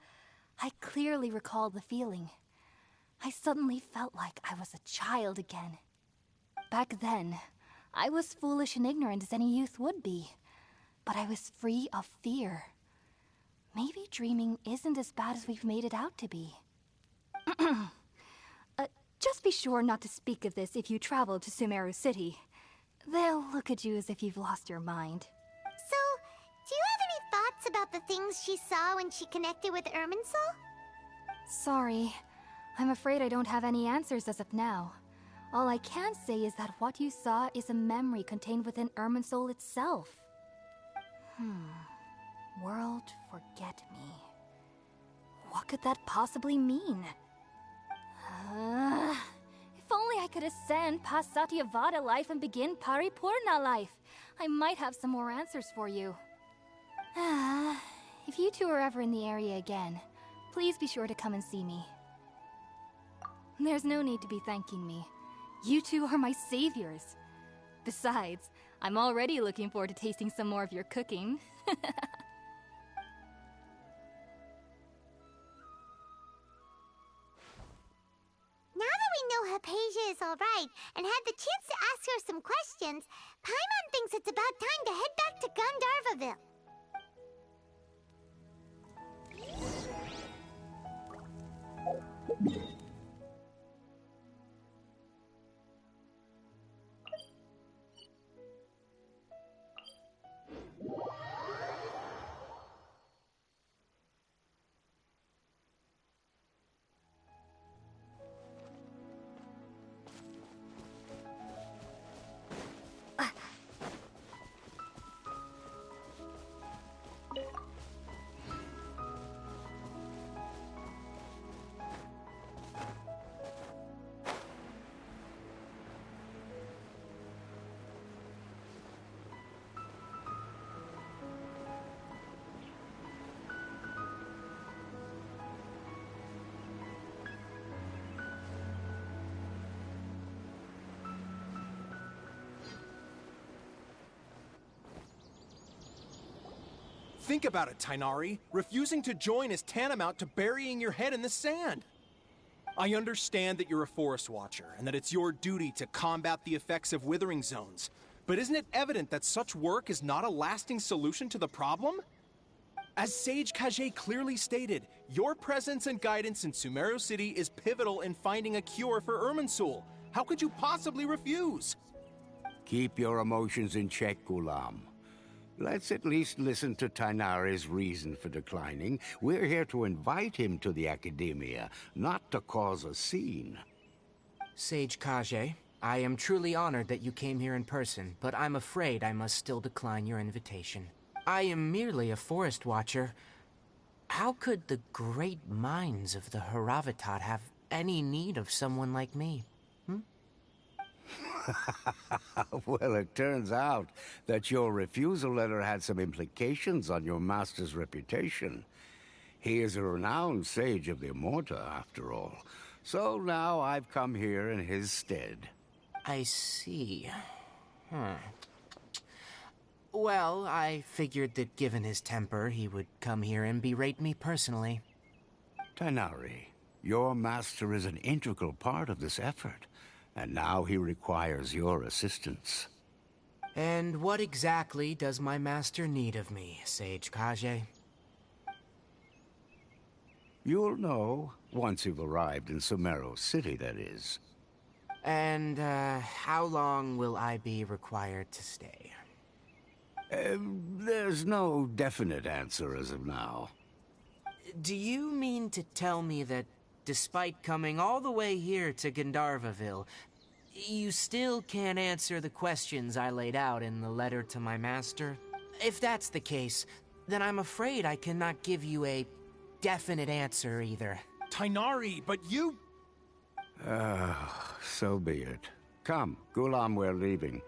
I clearly recall the feeling. I suddenly felt like I was a child again. Back then, I was foolish and ignorant as any youth would be, but I was free of fear. Maybe dreaming isn't as bad as we've made it out to be. Just be sure not to speak of this if you travel to Sumeru City. They'll look at you as if you've lost your mind. So, do you have any thoughts about the things she saw when she connected with Irminsul? Sorry. I'm afraid I don't have any answers as of now. All I can say is that what you saw is a memory contained within Irminsul itself. World forget me. What could that possibly mean? If only I could ascend past Satyavada life and begin Paripurna life. I might have some more answers for you. If you two are ever in the area again, please be sure to come and see me. There's no need to be thanking me. You two are my saviors. Besides, I'm already looking forward to tasting some more of your cooking. Now that we know Hypatia is alright and had the chance to ask her some questions, Paimon thinks it's about time to head back to Gandharvaville. Think about it, Tainari. Refusing to join is tantamount to burying your head in the sand. I understand that you're a forest watcher, and that it's your duty to combat the effects of withering zones. But isn't it evident that such work is not a lasting solution to the problem? As Sage Kage clearly stated, your presence and guidance in Sumeru City is pivotal in finding a cure for Irminsul. How could you possibly refuse? Keep your emotions in check, Gulam. Let's at least listen to Tainari's reason for declining. We're here to invite him to the Academia, not to cause a scene. Sage Kage, I am truly honored that you came here in person, but I'm afraid I must still decline your invitation. I am merely a forest watcher. How could the great minds of the Haravatat have any need of someone like me? Well, it turns out that your refusal letter had some implications on your master's reputation. He is a renowned sage of the Immorta, after all. So now I've come here in his stead. I see. Well, I figured that given his temper, he would come here and berate me personally. Tainari, your master is an integral part of this effort. And now he requires your assistance. And what exactly does my master need of me, Sage Kage? You'll know, once you've arrived in Sumeru City, that is. And, how long will I be required to stay? There's no definite answer as of now. Do you mean to tell me that, despite coming all the way here to Gandharvaville, you still can't answer the questions I laid out in the letter to my master? If that's the case, then I'm afraid I cannot give you a definite answer either. Tighnari, but you... So be it. Come, Gulam, we're leaving.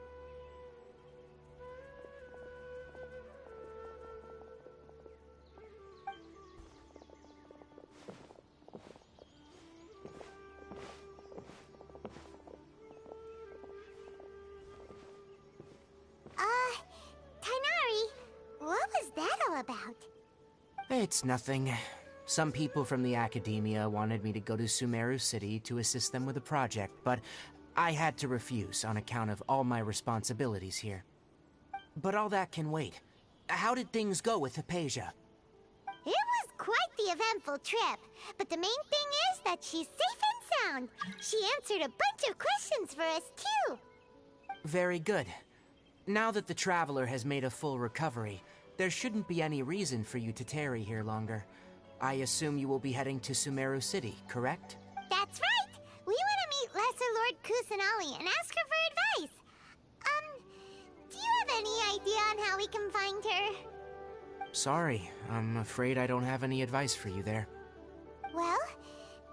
Tighnari, what was that all about? It's nothing. Some people from the academia wanted me to go to Sumeru City to assist them with a project, but I had to refuse on account of all my responsibilities here. But all that can wait. How did things go with Hypatia? It was quite the eventful trip, but the main thing is that she's safe and sound. She answered a bunch of questions for us, too. Very good. Now that the Traveler has made a full recovery, there shouldn't be any reason for you to tarry here longer. I assume you will be heading to Sumeru City, correct? That's right! We want to meet Lesser Lord Kusanali and ask her for advice. Do you have any idea on how we can find her? Sorry, I'm afraid I don't have any advice for you there. Well,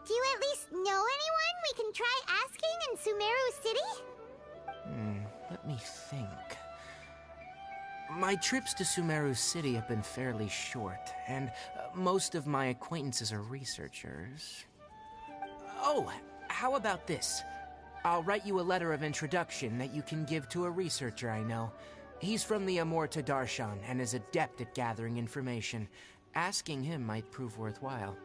do you at least know anyone we can try asking in Sumeru City? Let me think. My trips to Sumeru City have been fairly short, and most of my acquaintances are researchers. Oh, how about this? I'll write you a letter of introduction that you can give to a researcher I know. He's from the Amorta Darshan and is adept at gathering information. Asking him might prove worthwhile.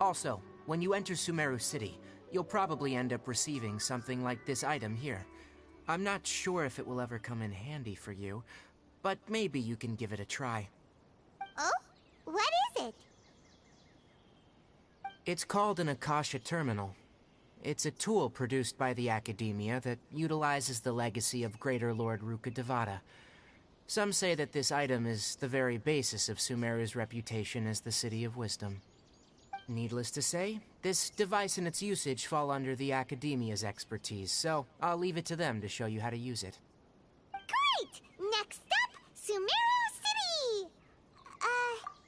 Also, when you enter Sumeru City, you'll probably end up receiving something like this item here. I'm not sure if it will ever come in handy for you, but maybe you can give it a try. Oh? What is it? It's called an Akasha Terminal. It's a tool produced by the Academia that utilizes the legacy of Greater Lord Rukkhadevata. Some say that this item is the very basis of Sumeru's reputation as the City of Wisdom. Needless to say, this device and its usage fall under the Academia's expertise, so I'll leave it to them to show you how to use it. Great! Next up, Sumeru City!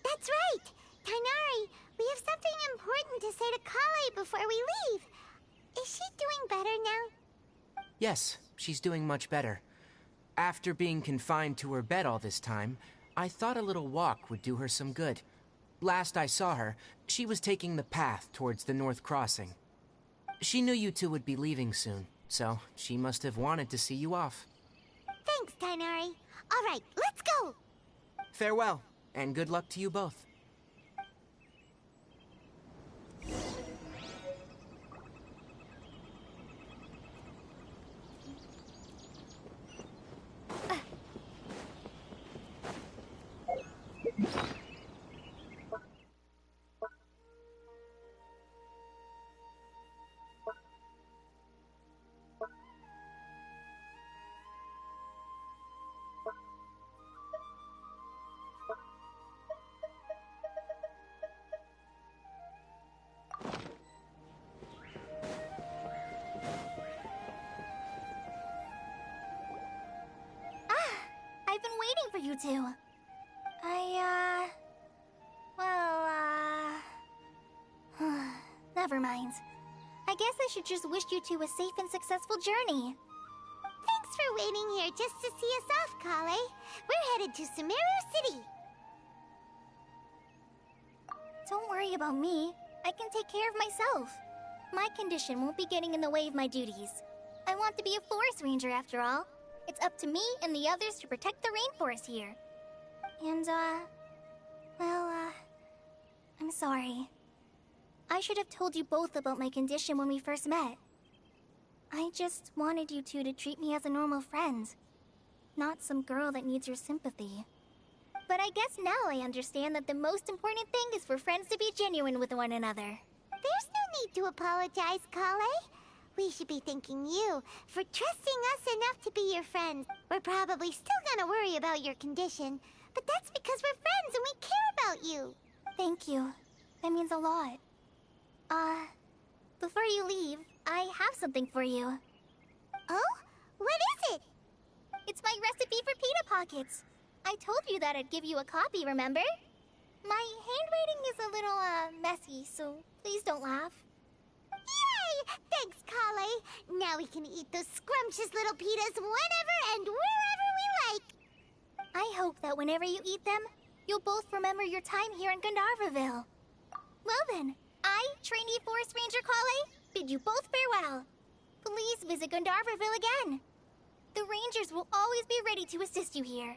That's right. Tighnari, we have something important to say to Kale before we leave. Is she doing better now? Yes, she's doing much better. After being confined to her bed all this time, I thought a little walk would do her some good. Last I saw her, she was taking the path towards the North Crossing. She knew you two would be leaving soon, so she must have wanted to see you off. Thanks, Tighnari. All right, let's go! Farewell, and good luck to you both. I've been waiting for you two. Never mind. I guess I should just wish you two a safe and successful journey. Thanks for waiting here just to see us off, Kale. We're headed to Sumeru City. Don't worry about me. I can take care of myself. My condition won't be getting in the way of my duties. I want to be a forest ranger after all. It's up to me and the others to protect the rainforest here. And, I'm sorry. I should have told you both about my condition when we first met. I just wanted you two to treat me as a normal friend, not some girl that needs your sympathy. But I guess now I understand that the most important thing is for friends to be genuine with one another. There's no need to apologize, Kale. We should be thanking you for trusting us enough to be your friends. We're probably still gonna worry about your condition, but that's because we're friends and we care about you. Thank you. That means a lot. Before you leave, I have something for you. Oh? What is it? It's my recipe for pita pockets. I told you that I'd give you a copy, remember? My handwriting is a little, messy, so please don't laugh. Yay! Thanks, Kale. Now we can eat those scrumptious little pitas whenever and wherever we like. I hope that whenever you eat them, you'll both remember your time here in Gandharvaville. Well then, I, trainee Forest Ranger Kale, bid you both farewell. Please visit Gandharvaville again. The Rangers will always be ready to assist you here.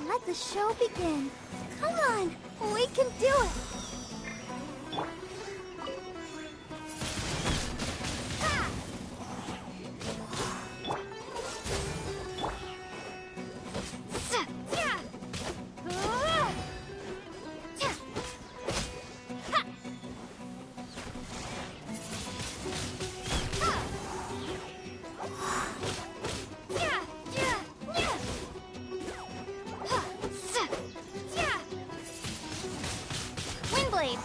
Let the show begin. Come on, we can do it. Windblade.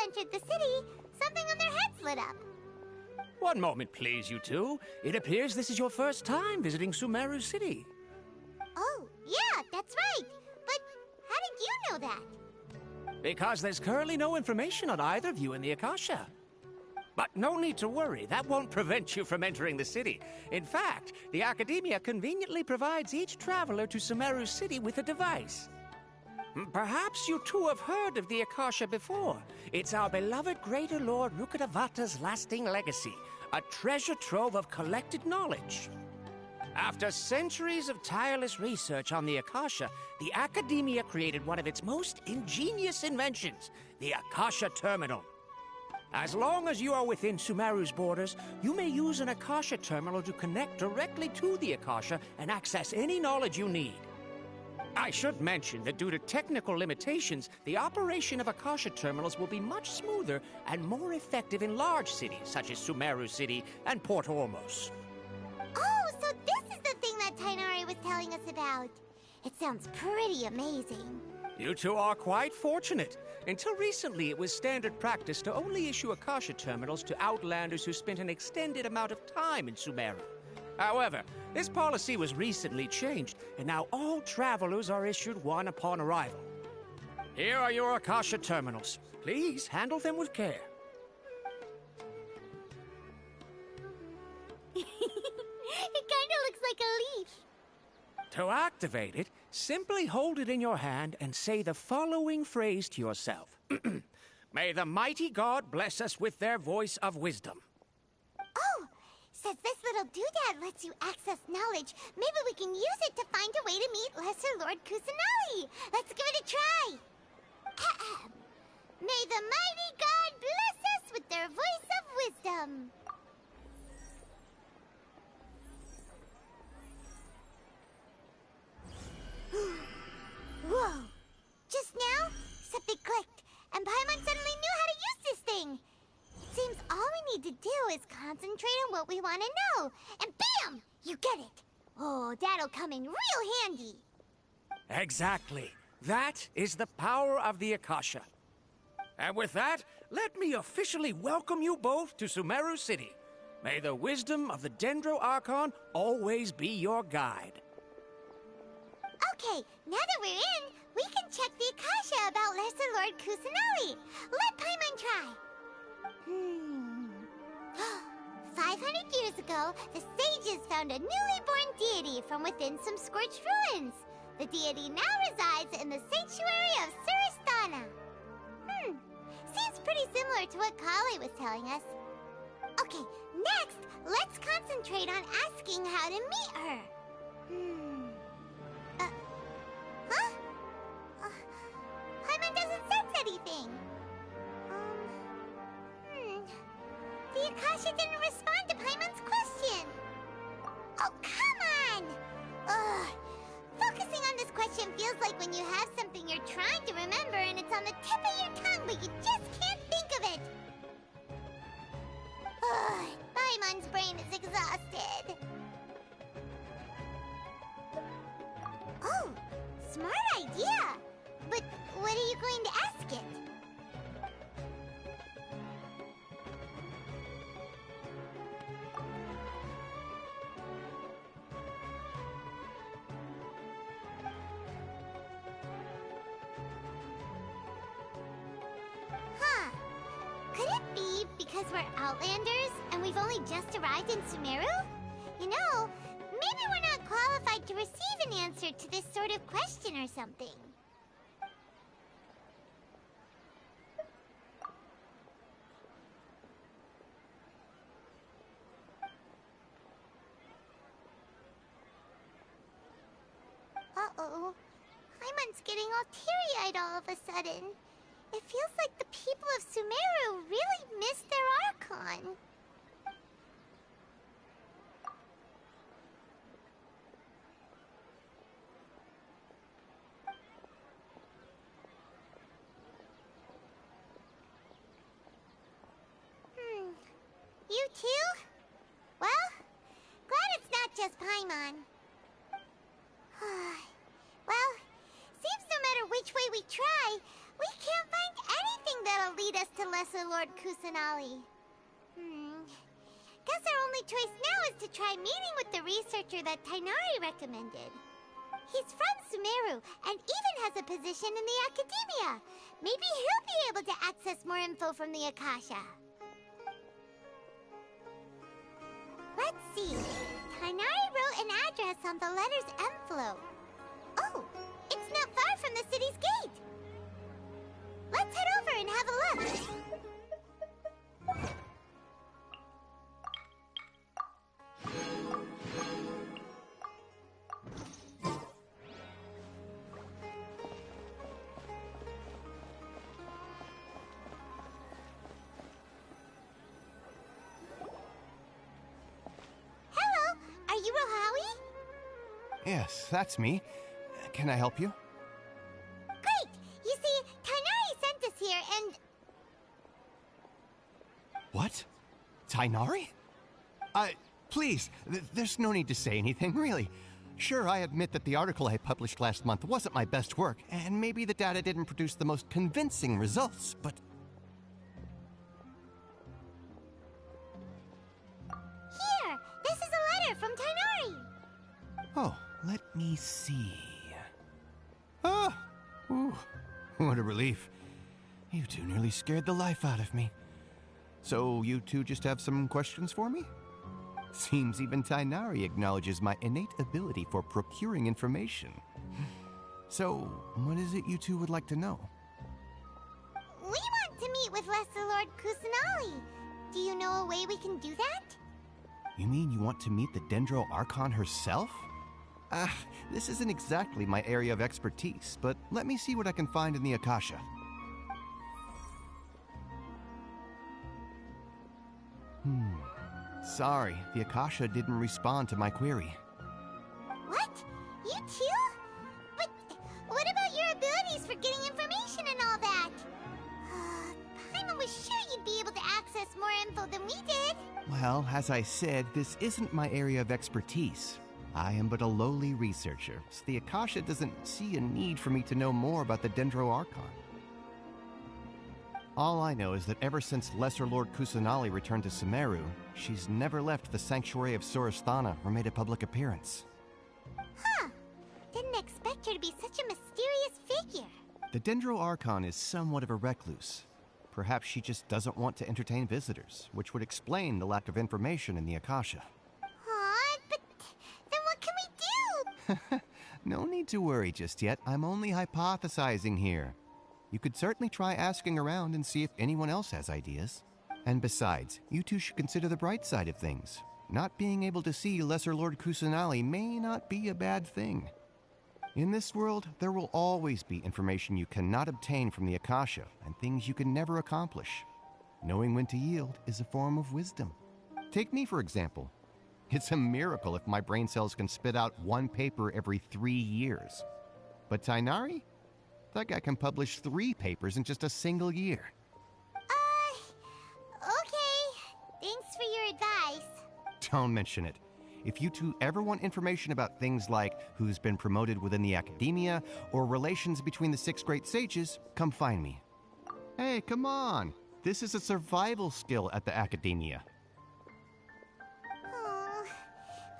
entered the city, something on their heads lit up. One moment, please, you two. It appears this is your first time visiting Sumeru City. Oh, yeah, that's right. But how did you know that? Because there's currently no information on either of you in the Akasha. But no need to worry, that won't prevent you from entering the city. In fact, the Academia conveniently provides each traveler to Sumeru City with a device. Perhaps you two have heard of the Akasha before. It's our beloved Greater Lord Rukkhadevata's lasting legacy, a treasure trove of collected knowledge. After centuries of tireless research on the Akasha, the Academia created one of its most ingenious inventions, the Akasha Terminal. As long as you are within Sumeru's borders, you may use an Akasha terminal to connect directly to the Akasha and access any knowledge you need. I should mention that due to technical limitations, the operation of Akasha terminals will be much smoother and more effective in large cities such as Sumeru City and Port Ormos. Oh, so this is the thing that Tainari was telling us about. It sounds pretty amazing. You two are quite fortunate. Until recently, it was standard practice to only issue Akasha terminals to outlanders who spent an extended amount of time in Sumeru. However, this policy was recently changed, and now all travelers are issued one upon arrival. Here are your Akasha terminals. Please handle them with care. It kinda looks like a leaf. To activate it, simply hold it in your hand and say the following phrase to yourself. May the mighty God bless us with their voice of wisdom. Oh, says this little doodad lets you access knowledge. Maybe we can use it to find a way to meet Lesser Lord Kusanali. Let's give it a try. Ahem. May the mighty God bless us with their voice of wisdom. Whoa! Just now, something clicked, and Paimon suddenly knew how to use this thing. It seems all we need to do is concentrate on what we want to know, and bam! You get it. Oh, that'll come in real handy. Exactly. That is the power of the Akasha. And with that, let me officially welcome you both to Sumeru City. May the wisdom of the Dendro Archon always be your guide. Okay, now that we're in, we can check the Akasha about Lesser Lord Kusanali. Let Paimon try. 500 years ago, the sages found a newly born deity from within some scorched ruins. The deity now resides in the sanctuary of Suristana. Seems pretty similar to what Kali was telling us. Okay, next, let's concentrate on asking how to meet her. Paimon doesn't sense anything. The Akasha didn't respond to Paimon's question. Oh, come on! Ugh. Focusing on this question feels like when you have something you're trying to remember and it's on the tip of your tongue, but you just can't think of it. Ugh. Paimon's brain is exhausted. Oh, smart idea. But what are you going to ask it? Could it be because we're Outlanders and we've only just arrived in Sumeru? You know, maybe we're not qualified to receive an answer to this sort of question or something. Uh-oh. Paimon's getting all teary-eyed all of a sudden. It feels like the people of Sumeru really missed their Archon. You too? Well, glad it's not just Paimon. Well, seems no matter which way we try, we can't find anything that'll lead us to Lesser Lord Kusanali. Guess our only choice now is to try meeting with the researcher that Tainari recommended. He's from Sumeru and even has a position in the Academia. Maybe he'll be able to access more info from the Akasha. Let's see. Tainari wrote an address on the letter's envelope. Oh, it's not far from the city's gate. Let's head over and have a look. Yes, that's me. can I help you? Great! You see, Tainari sent us here and... What? Tainari? Please, there's no need to say anything, really. Sure, I admit that the article I published last month wasn't my best work, and maybe the data didn't produce the most convincing results, but... Here! This is a letter from Tainari! Oh, let me see... Ah! Ooh, what a relief. You two nearly scared the life out of me. So, you two just have some questions for me? Seems even Tainari acknowledges my innate ability for procuring information. So, what is it you two would like to know? We want to meet with Lesser Lord Kusanali. Do you know a way we can do that? You mean you want to meet the Dendro Archon herself? This isn't exactly my area of expertise, but let me see what I can find in the Akasha. Sorry, the Akasha didn't respond to my query. What? You too? But what about your abilities for getting information and all that? Paimon was sure you'd be able to access more info than we did. Well, as I said, this isn't my area of expertise. I am but a lowly researcher, so the Akasha doesn't see a need for me to know more about the Dendro Archon. All I know is that ever since Lesser Lord Kusanali returned to Sumeru, she's never left the Sanctuary of Sorasthana or made a public appearance. Huh. Didn't expect her to be such a mysterious figure. The Dendro Archon is somewhat of a recluse. Perhaps she just doesn't want to entertain visitors, which would explain the lack of information in the Akasha. But then what can we do? No need to worry just yet. I'm only hypothesizing here. You could certainly try asking around and see if anyone else has ideas. And besides, you two should consider the bright side of things. Not being able to see Lesser Lord Kusanali may not be a bad thing. In this world, there will always be information you cannot obtain from the Akasha and things you can never accomplish. Knowing when to yield is a form of wisdom. Take me, for example. It's a miracle if my brain cells can spit out one paper every 3 years. But Tainari? That guy can publish 3 papers in just a single year. Okay. Thanks for your advice. Don't mention it. If you two ever want information about things like who's been promoted within the academia or relations between the 6 great sages, come find me. Hey, come on. This is a survival skill at the academia. Oh,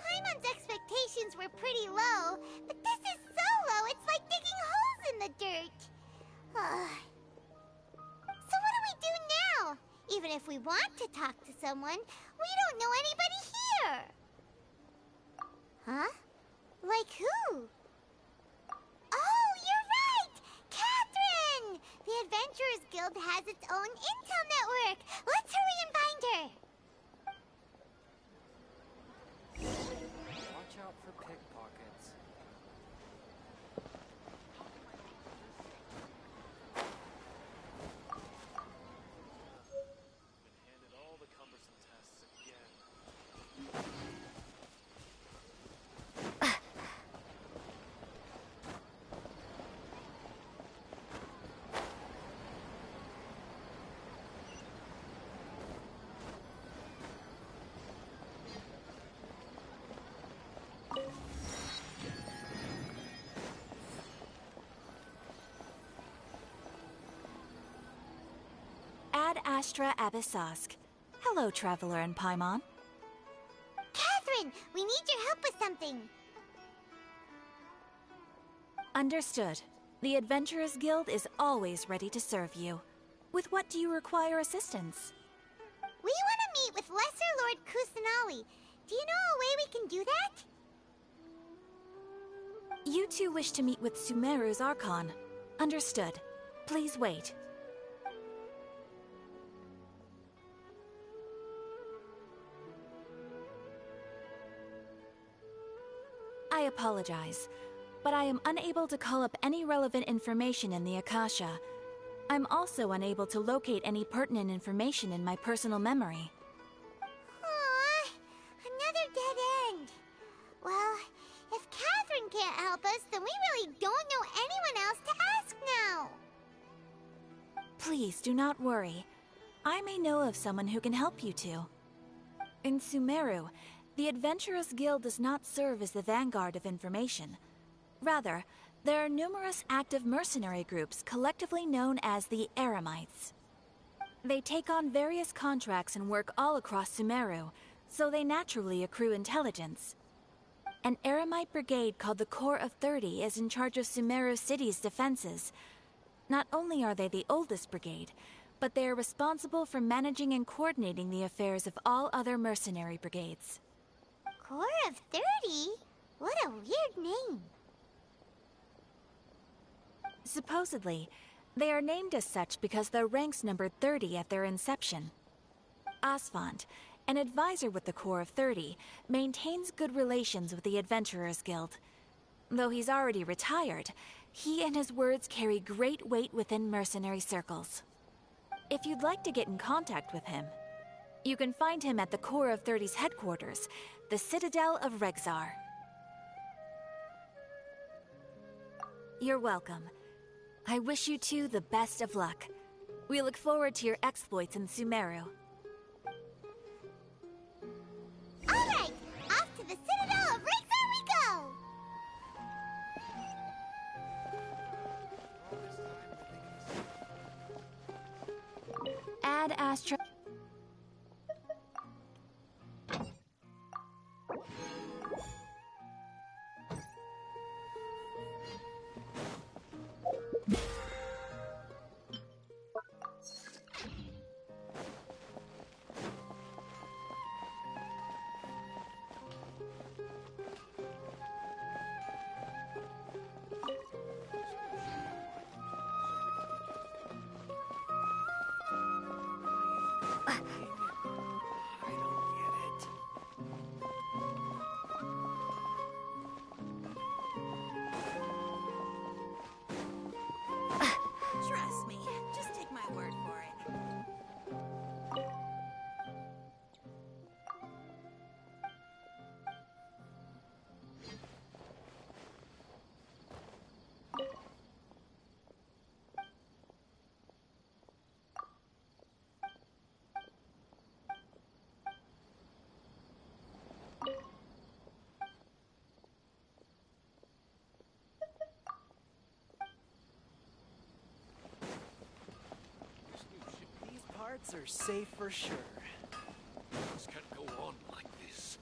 Paimon's expectations were pretty low, but this is so low it's like digging holes in the dirt. So what do we do now? Even if we want to talk to someone, we don't know anybody here. Huh? Like who? Oh, you're right! Catherine! The Adventurers Guild has its own intel network. Let's hurry and find her. Watch out for pickpockets. Been handed all the cumbersome tasks again. Ad Astra Abyssosk. Hello, Traveler and Paimon. Catherine, we need your help with something. Understood. The Adventurers Guild is always ready to serve you. With what do you require assistance? We want to meet with Lesser Lord Kusanali. Do you know a way we can do that? You two wish to meet with Sumeru's Archon. Understood. Please wait. I apologize, but I am unable to call up any relevant information in the Akasha. I'm also unable to locate any pertinent information in my personal memory. Aww, another dead end. Well, if Catherine can't help us, then we really don't know anyone else to ask now. Please do not worry. I may know of someone who can help you two. In Sumeru, the Adventurers Guild does not serve as the vanguard of information. Rather, there are numerous active mercenary groups collectively known as the Eremites. They take on various contracts and work all across Sumeru, so they naturally accrue intelligence. An Eremite brigade called the Corps of 30 is in charge of Sumeru City's defenses. Not only are they the oldest brigade, but they are responsible for managing and coordinating the affairs of all other mercenary brigades. Corps of 30? What a weird name. Supposedly, they are named as such because their ranks numbered 30 at their inception. Asfand, an advisor with the Corps of 30, maintains good relations with the Adventurers Guild. Though he's already retired, he and his words carry great weight within mercenary circles. If you'd like to get in contact with him, you can find him at the Corps of 30's headquarters, the Citadel of Regzar. You're welcome. I wish you two the best of luck. We look forward to your exploits in Sumeru. Alright, off to the Citadel of Regzar we go! Ad Astra... Trust me, just take my word for it. These parts are safe for sure. This can't go on like this.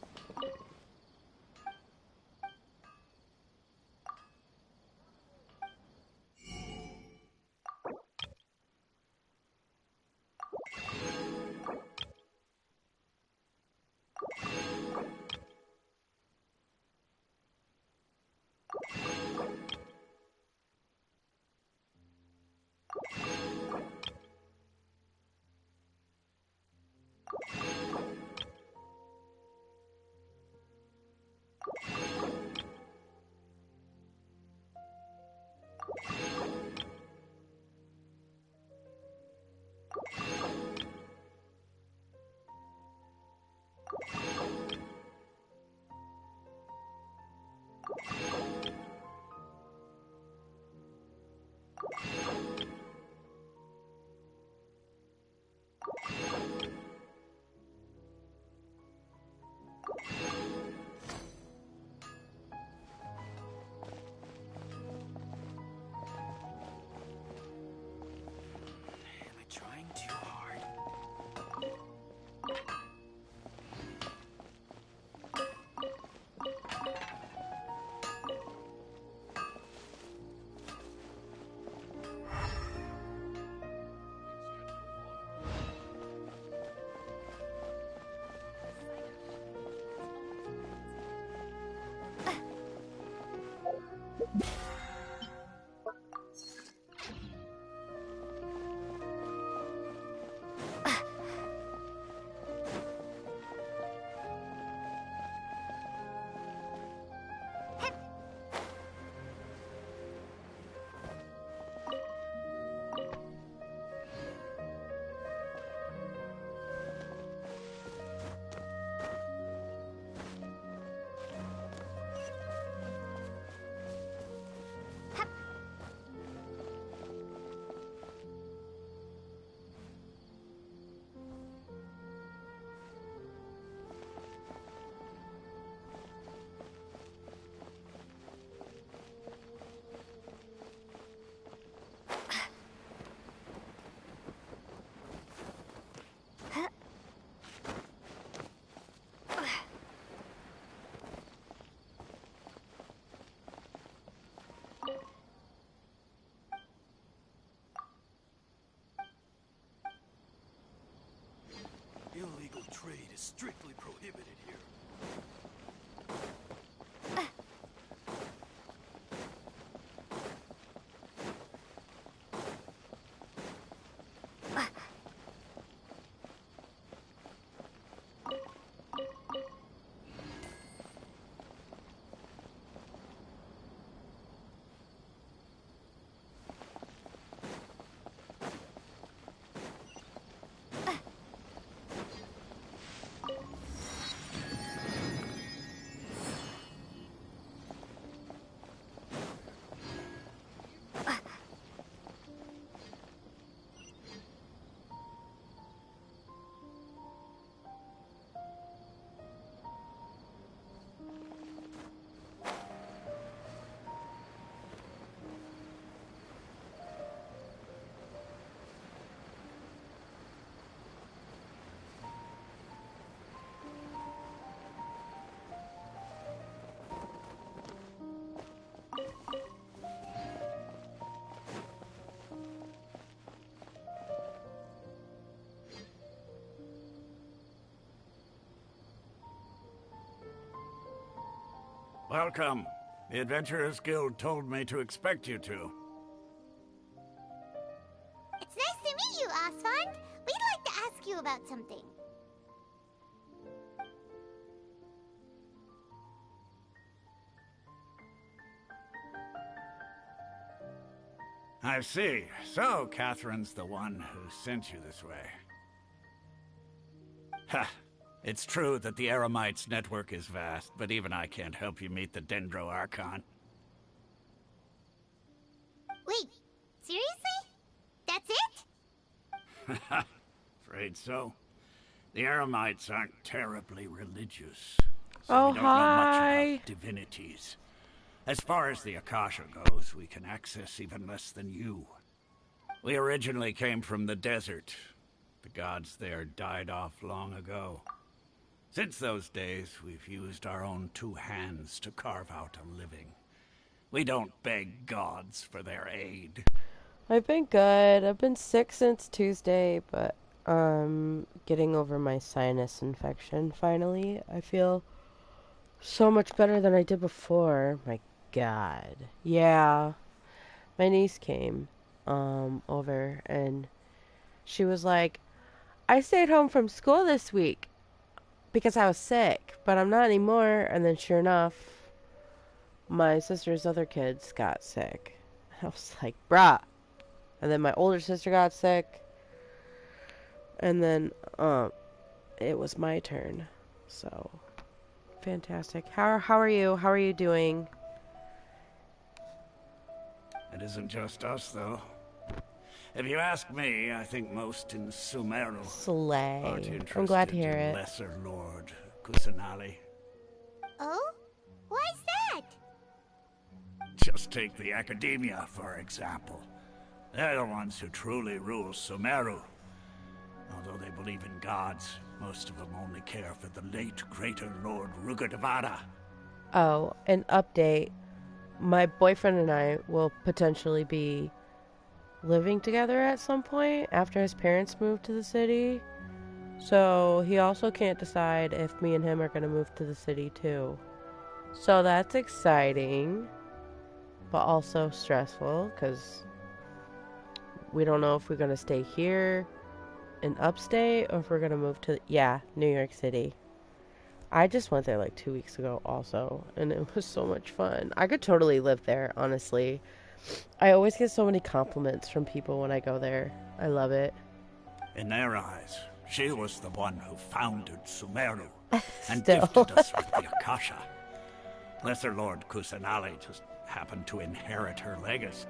Trying too hard. is strictly prohibited here. Welcome. The Adventurers Guild told me to expect you two. It's nice to meet you, Oswald. We'd like to ask you about something. I see. So, Catherine's the one who sent you this way. Ha! It's true that the Eremites' network is vast, but even I can't help you meet the Dendro Archon. Wait, seriously? That's it? Afraid so. The Eremites aren't terribly religious, so Oh, we don't know much hi. about divinities. As far as the Akasha goes, we can access even less than you. We originally came from the desert. The gods there died off long ago. Since those days, we've used our own two hands to carve out a living. We don't beg gods for their aid. I've been good. I've been sick since Tuesday, but getting over my sinus infection finally. I feel so much better than I did before. My God. Yeah. My niece came over and she was like, I stayed home from school this week because I was sick, but I'm not anymore. And then sure enough, my sister's other kids got sick. I was like, bruh. And then my older sister got sick. And then it was my turn. So fantastic. How are you? How are you doing? It isn't just us, though. If you ask me, I think most in Sumeru Slay. aren't interested I'm glad to hear in it. Lesser Lord Kusanali. Oh? Why's that? Just take the Academia, for example. They're the ones who truly rule Sumeru. Although they believe in gods, most of them only care for the late Greater Lord Rugadavada. Oh, an update. My boyfriend and I will potentially be living together at some point after his parents move to the city. So he also can't decide if me and him are going to move to the city too. So that's exciting, but also stressful because we don't know if we're going to stay here in upstate or if we're going to move to, New York City. I just went there like 2 weeks ago also, and it was so much fun. I could totally live there, honestly. I always get so many compliments from people when I go there. I love it. In their eyes, she was the one who founded Sumeru and Still. gifted us with the Akasha. Lesser Lord Kusanali just happened to inherit her legacy.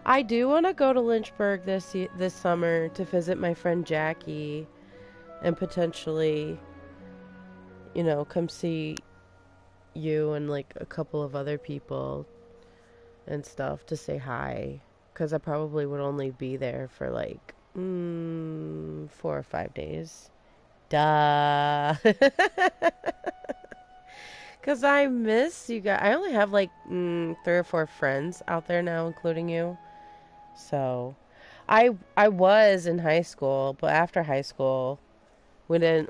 I do want to go to Lynchburg this summer to visit my friend Jackie and potentially, come see you and like a couple of other people and stuff to say hi, because I probably would only be there for like 4 or 5 days. Duh. Because I miss you guys. I only have like 3 or 4 friends out there now, including you. So I was in high school, but after high school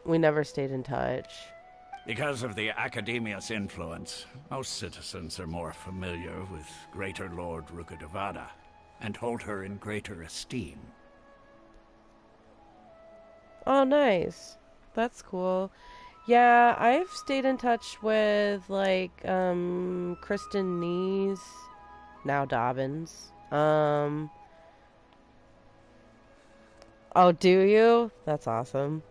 We never stayed in touch. Because of the Academia's influence, most citizens are more familiar with Greater Lord Rukkhadevada and hold her in greater esteem. Oh, nice. That's cool. Yeah, I've stayed in touch with, like, Kristen Nees, now Dobbins. Oh, do you? That's awesome.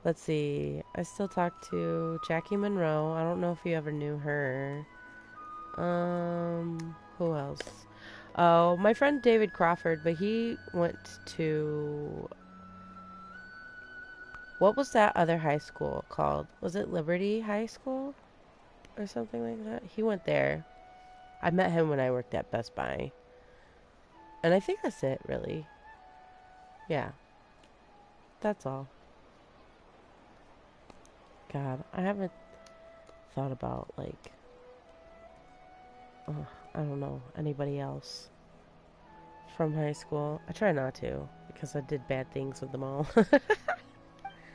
Let's see. I still talk to Jackie Monroe. I don't know if you ever knew her. Who else? Oh, my friend David Crawford, but he went to... What was that other high school called? Was it Liberty High School? Or something like that? He went there. I met him when I worked at Best Buy. And I think that's it, really. Yeah. That's all. God, I haven't thought about, like... I don't know, anybody else from high school. I try not to, because I did bad things with them all.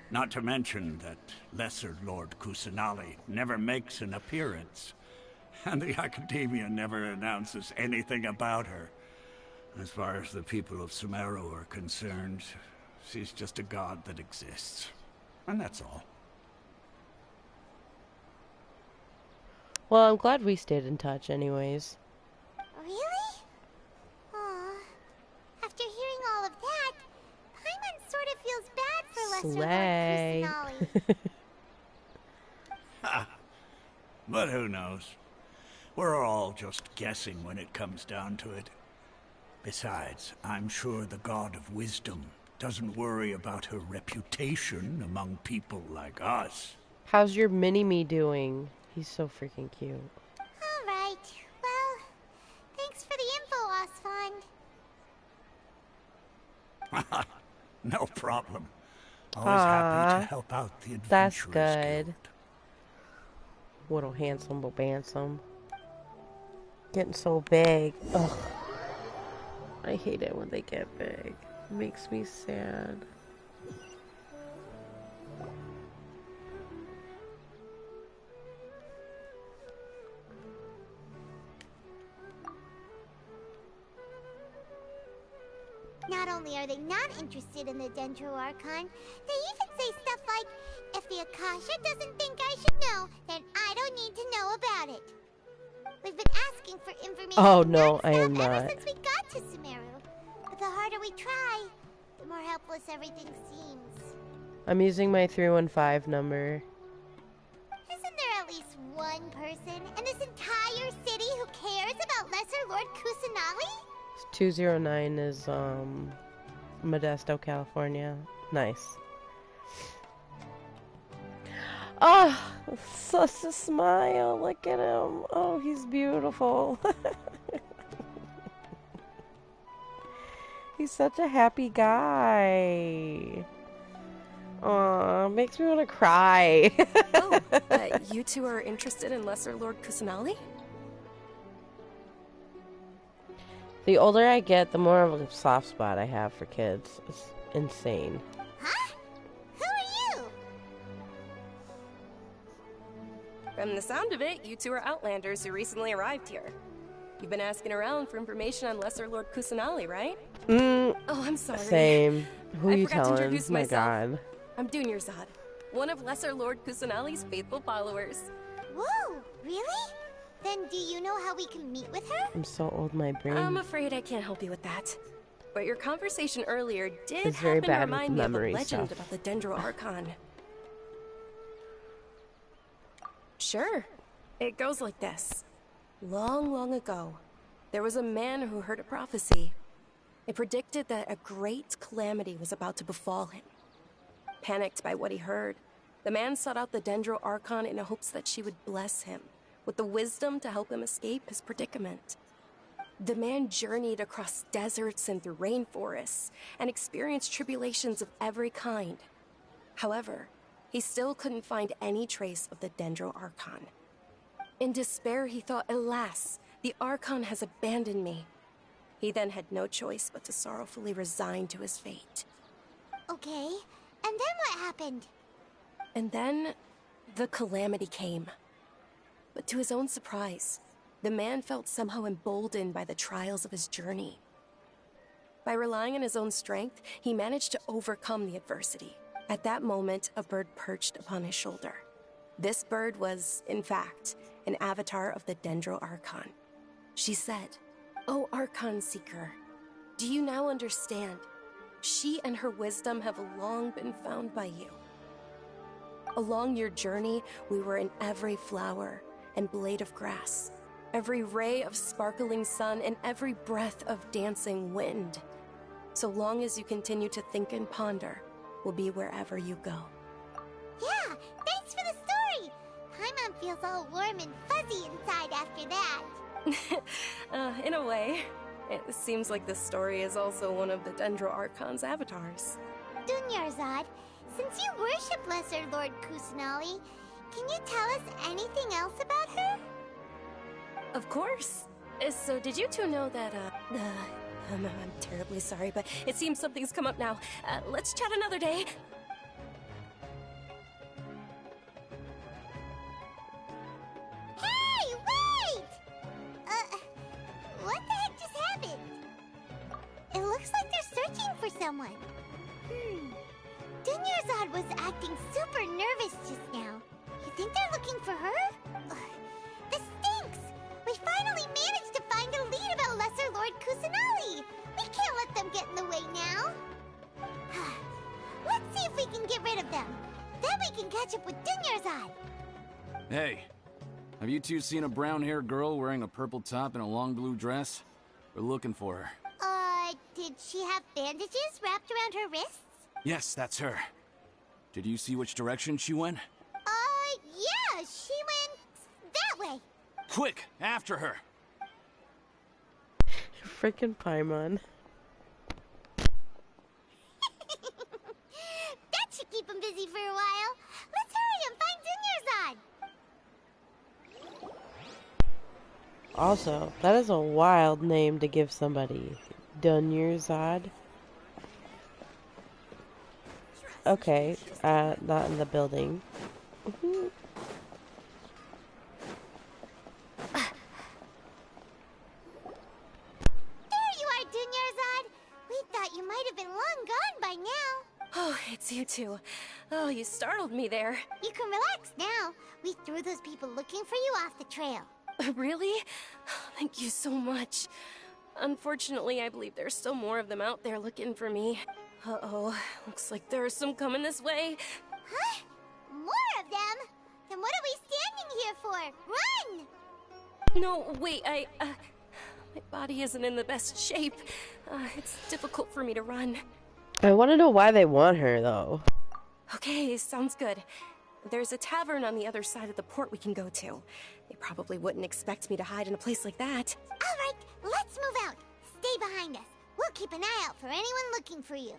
Not to mention that Lesser Lord Kusanali never makes an appearance, and the Academia never announces anything about her. As far as the people of Sumeru are concerned, she's just a god that exists. And that's all. Well, I'm glad we stayed in touch anyways. Really? Aw. After hearing all of that, Paimon sort of feels bad for Slay. Lesser Lord Kusanali. Ha! But who knows? We're all just guessing when it comes down to it. Besides, I'm sure the God of Wisdom doesn't worry about her reputation among people like us. How's your mini-me doing? He's so freaking cute. Alright. Well, thanks for the info, Osfond. No problem. Always happy to help out the That's Adventurers good. Guild. Little handsome but handsome. Getting so big. Ugh. I hate it when they get big. It makes me sad. Not only are they not interested in the Dendro Archon, they even say stuff like, if the Akasha doesn't think I should know, then I don't need to know about it. We've been asking for information Oh no, I am ever not. since we got to Sumeru. But the harder we try, the more helpless everything seems. I'm using my 315 number. Isn't there at least one person in this entire city who cares about Lesser Lord Kusanali? 209 is Modesto, California. Nice. Oh, such a smile. Look at him. Oh, he's beautiful. He's such a happy guy. Aw, makes me want to cry. Oh, you two are interested in Lesser Lord Kusanali? The older I get, the more of a soft spot I have for kids. It's insane. Huh? Who are you? From the sound of it, you two are Outlanders who recently arrived here. You've been asking around for information on Lesser Lord Kusanali, right? Oh, I'm sorry. Same. Who I you forgot to telling? introduce My myself. God. I'm Dunyarzad, one of Lesser Lord Kusanali's faithful followers. Whoa, really? Then do you know how we can meet with her? I'm so old, my brain. I'm afraid I can't help you with that. But your conversation earlier did It's very happen to bad with remind me of a memory legend stuff. about the Dendro Archon. Sure. It goes like this. Long, long ago, there was a man who heard a prophecy. It predicted that a great calamity was about to befall him. Panicked by what he heard, the man sought out the Dendro Archon in hopes that she would bless him with the wisdom to help him escape his predicament. The man journeyed across deserts and through rainforests and experienced tribulations of every kind. However, he still couldn't find any trace of the Dendro Archon. In despair, he thought, alas, the Archon has abandoned me. He then had no choice but to sorrowfully resign to his fate. Okay, And then what happened? And then the calamity came. But to his own surprise, the man felt somehow emboldened by the trials of his journey. By relying on his own strength, he managed to overcome the adversity. At that moment, a bird perched upon his shoulder. This bird was, in fact, an avatar of the Dendro Archon. She said, "O Archon Seeker, do you now understand? She and her wisdom have long been found by you. Along your journey, we were in every flower and blade of grass, every ray of sparkling sun, and every breath of dancing wind. So long as you continue to think and ponder, we'll be wherever you go." Yeah, thanks for the story! Paimon feels all warm and fuzzy inside after that. In a way. It seems like this story is also one of the Dendro Archon's avatars. Dunyarzad, since you worship Lesser Lord Kusanali, can you tell us anything else about her? Of course. So did you two know that, I'm terribly sorry, but it seems something's come up now. Let's chat another day. Hey, wait! What the heck just happened? It looks like they're searching for someone. Dunyarzad was acting super nervous just now. You think they're looking for her? This stinks! We finally managed to find a lead about Lesser Lord Kusanali! We can't let them get in the way now! Let's see if we can get rid of them. Then we can catch up with Dunyarzad! Hey, have you two seen a brown-haired girl wearing a purple top and a long blue dress? We're looking for her. Did she have bandages wrapped around her wrists? Yes, that's her. Did you see which direction she went? Yeah, she went that way. Quick, after her! Freaking Paimon. That should keep him busy for a while. Let's hurry and find Dunyarzad. Also, that is a wild name to give somebody. Dunyarzad. Okay, not in the building. There you are, Dunyarzad. We thought you might have been long gone by now. Oh, it's you two. Oh, you startled me there. You can relax now. We threw those people looking for you off the trail. Really? Thank you so much. Unfortunately, I believe there's still more of them out there looking for me. Uh-oh, looks like there are some coming this way. Huh? More of them? Then what are we standing here for? Run! No, wait, my body isn't in the best shape. It's difficult for me to run. I want to know why they want her, though. Okay, sounds good. There's a tavern on the other side of the port we can go to. They probably wouldn't expect me to hide in a place like that. All right, let's move out. Stay behind us. We'll keep an eye out for anyone looking for you.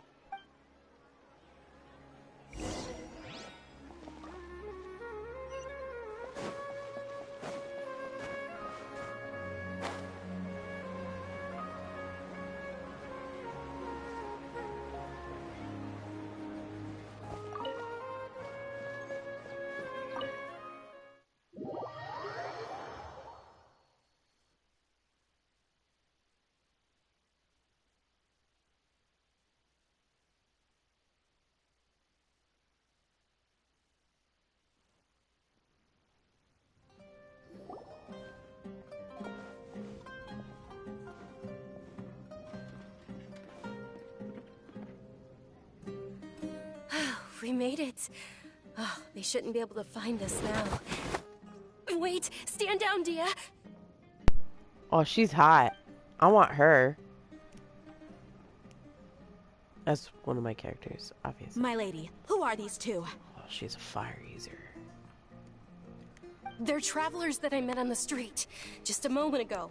We made it. Oh, they shouldn't be able to find us now. Wait, stand down, Dia. Oh, she's hot. I want her. That's one of my characters, obviously. My lady, who are these two? Oh, she's a fire user. They're travelers that I met on the street just a moment ago.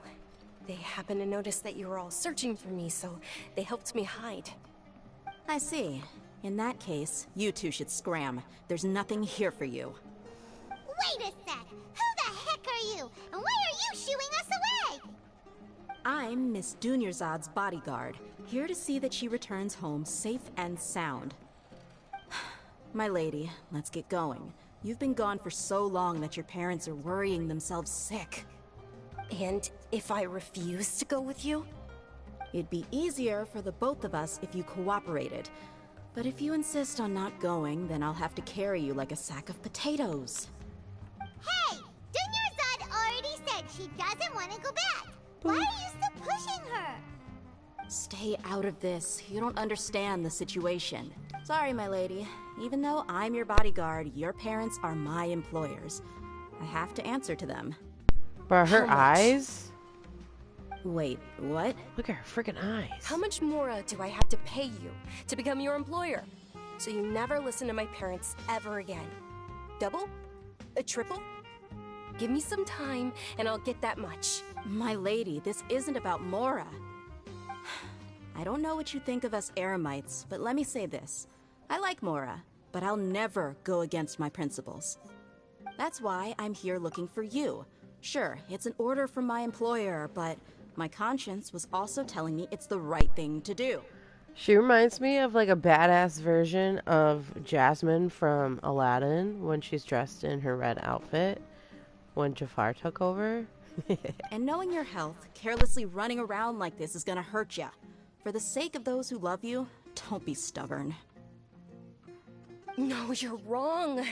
They happened to notice that you were all searching for me, so they helped me hide. I see. In that case, you two should scram. There's nothing here for you. Wait a sec! Who the heck are you? And why are you shooing us away? I'm Miss Dunyarzad's bodyguard, here to see that she returns home safe and sound. My lady, let's get going. You've been gone for so long that your parents are worrying themselves sick. And if I refuse to go with you? It'd be easier for the both of us if you cooperated. But if you insist on not going, then I'll have to carry you like a sack of potatoes. Hey! Dunyarzad already said she doesn't want to go back. Why are you still pushing her? Stay out of this. You don't understand the situation. Sorry, my lady. Even though I'm your bodyguard, your parents are my employers. I have to answer to them. But her eyes? Wait, what? Look at her freaking eyes. How much more do I have to pay you to become your employer? So you never listen to my parents ever again. Double? A triple? Give me some time and I'll get that much. My lady, this isn't about Mora. I don't know what you think of us Eremites, but let me say this. I like Mora, but I'll never go against my principles. That's why I'm here looking for you. Sure, it's an order from my employer, but my conscience was also telling me it's the right thing to do. She reminds me of like a badass version of Jasmine from Aladdin when she's dressed in her red outfit when Jafar took over. And knowing your health, carelessly running around like this is gonna hurt ya. For the sake of those who love you, don't be stubborn. No, you're wrong.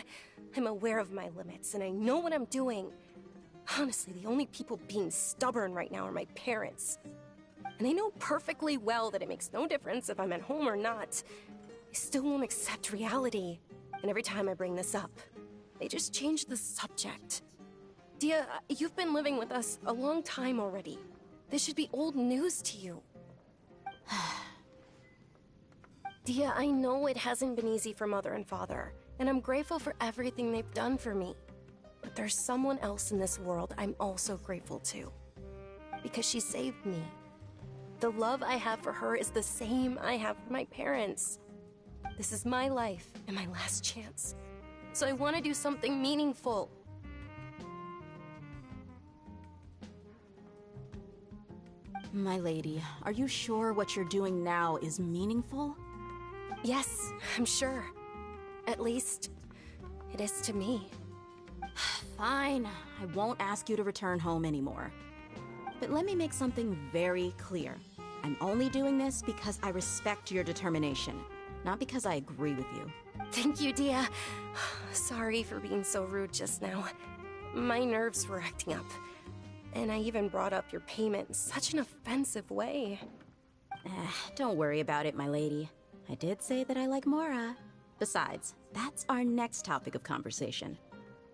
I'm aware of my limits and I know what I'm doing. Honestly, the only people being stubborn right now are my parents. And they know perfectly well that it makes no difference if I'm at home or not. They still won't accept reality. And every time I bring this up, they just change the subject. Dia, you've been living with us a long time already. This should be old news to you. Dia, I know it hasn't been easy for Mother and Father, and I'm grateful for everything they've done for me. But there's someone else in this world I'm also grateful to. Because she saved me. The love I have for her is the same I have for my parents. This is my life and my last chance. So I want to do something meaningful. My lady, are you sure what you're doing now is meaningful? Yes, I'm sure. At least, it is to me. Fine, I won't ask you to return home anymore. But let me make something very clear. I'm only doing this because I respect your determination, not because I agree with you. Thank you, Dia. Sorry for being so rude just now. My nerves were acting up. And I even brought up your payment in such an offensive way. Don't worry about it, my lady. I did say that I like Mora. Besides, that's our next topic of conversation.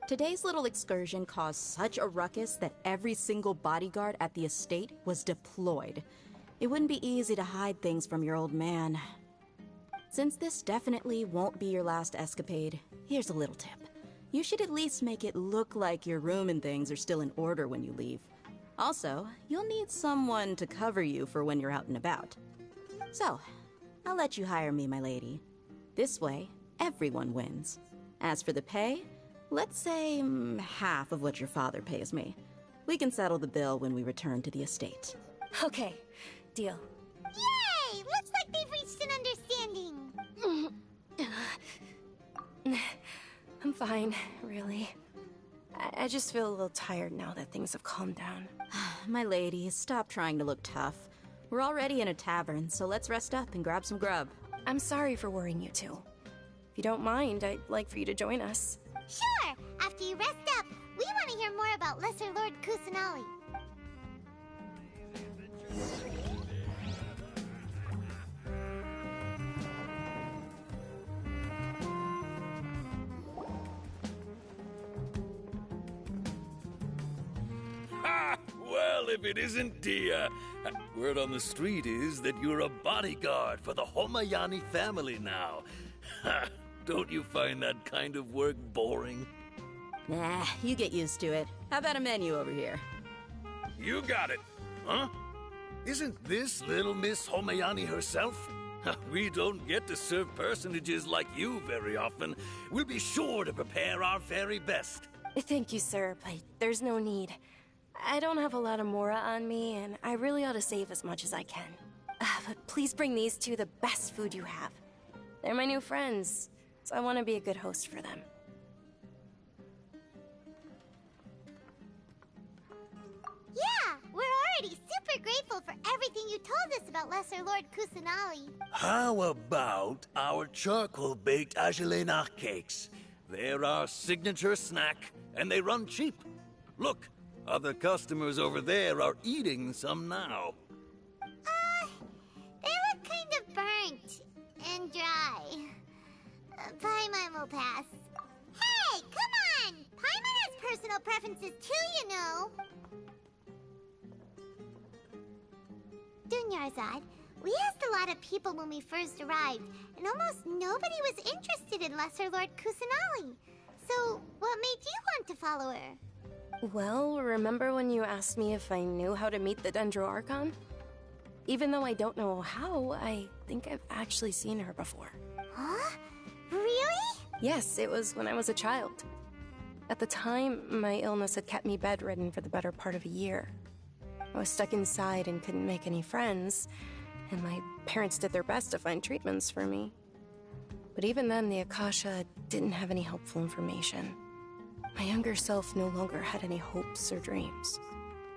Today's little excursion caused such a ruckus that every single bodyguard at the estate was deployed. It wouldn't be easy to hide things from your old man. Since this definitely won't be your last escapade, here's a little tip. You should at least make it look like your room and things are still in order when you leave. Also, you'll need someone to cover you for when you're out and about. So, I'll let you hire me, my lady. This way, everyone wins. As for the pay, let's say half of what your father pays me. We can settle the bill when we return to the estate. Okay, deal. Yay! Looks like they've reached an understanding. I'm fine, really. I just feel a little tired now that things have calmed down. My lady, stop trying to look tough. We're already in a tavern, so let's rest up and grab some grub. I'm sorry for worrying you two. If you don't mind, I'd like for you to join us. Sure! After you rest up, we want to hear more about Lesser Lord Kusanali. Ha! Well, if it isn't Dia. Word on the street is that you're a bodyguard for the Homayani family now. Ha! Don't you find that kind of work boring? Nah, you get used to it. How about a menu over here? You got it. Huh? Isn't this little Miss Homayani herself? We don't get to serve personages like you very often. We'll be sure to prepare our very best. Thank you, sir, but there's no need. I don't have a lot of Mora on me, and I really ought to save as much as I can. But please bring these two the best food you have. They're my new friends, I want to be a good host for them. Yeah, we're already super grateful for everything you told us about Lesser Lord Kusanali. How about our charcoal-baked Agelena cakes? They're our signature snack, and they run cheap. Look, other customers over there are eating some now. They look kind of burnt and dry. Paimon will pass. Hey, come on! Paimon has personal preferences too, you know. Dunyarzad, we asked a lot of people when we first arrived, and almost nobody was interested in Lesser Lord Kusanali. So, what made you want to follow her? Well, remember when you asked me if I knew how to meet the Dendro Archon? Even though I don't know how, I think I've actually seen her before. Huh? Really? Yes, it was when I was a child. At the time, my illness had kept me bedridden for the better part of a year. I was stuck inside and couldn't make any friends, and my parents did their best to find treatments for me. But even then, the Akasha didn't have any helpful information. My younger self no longer had any hopes or dreams.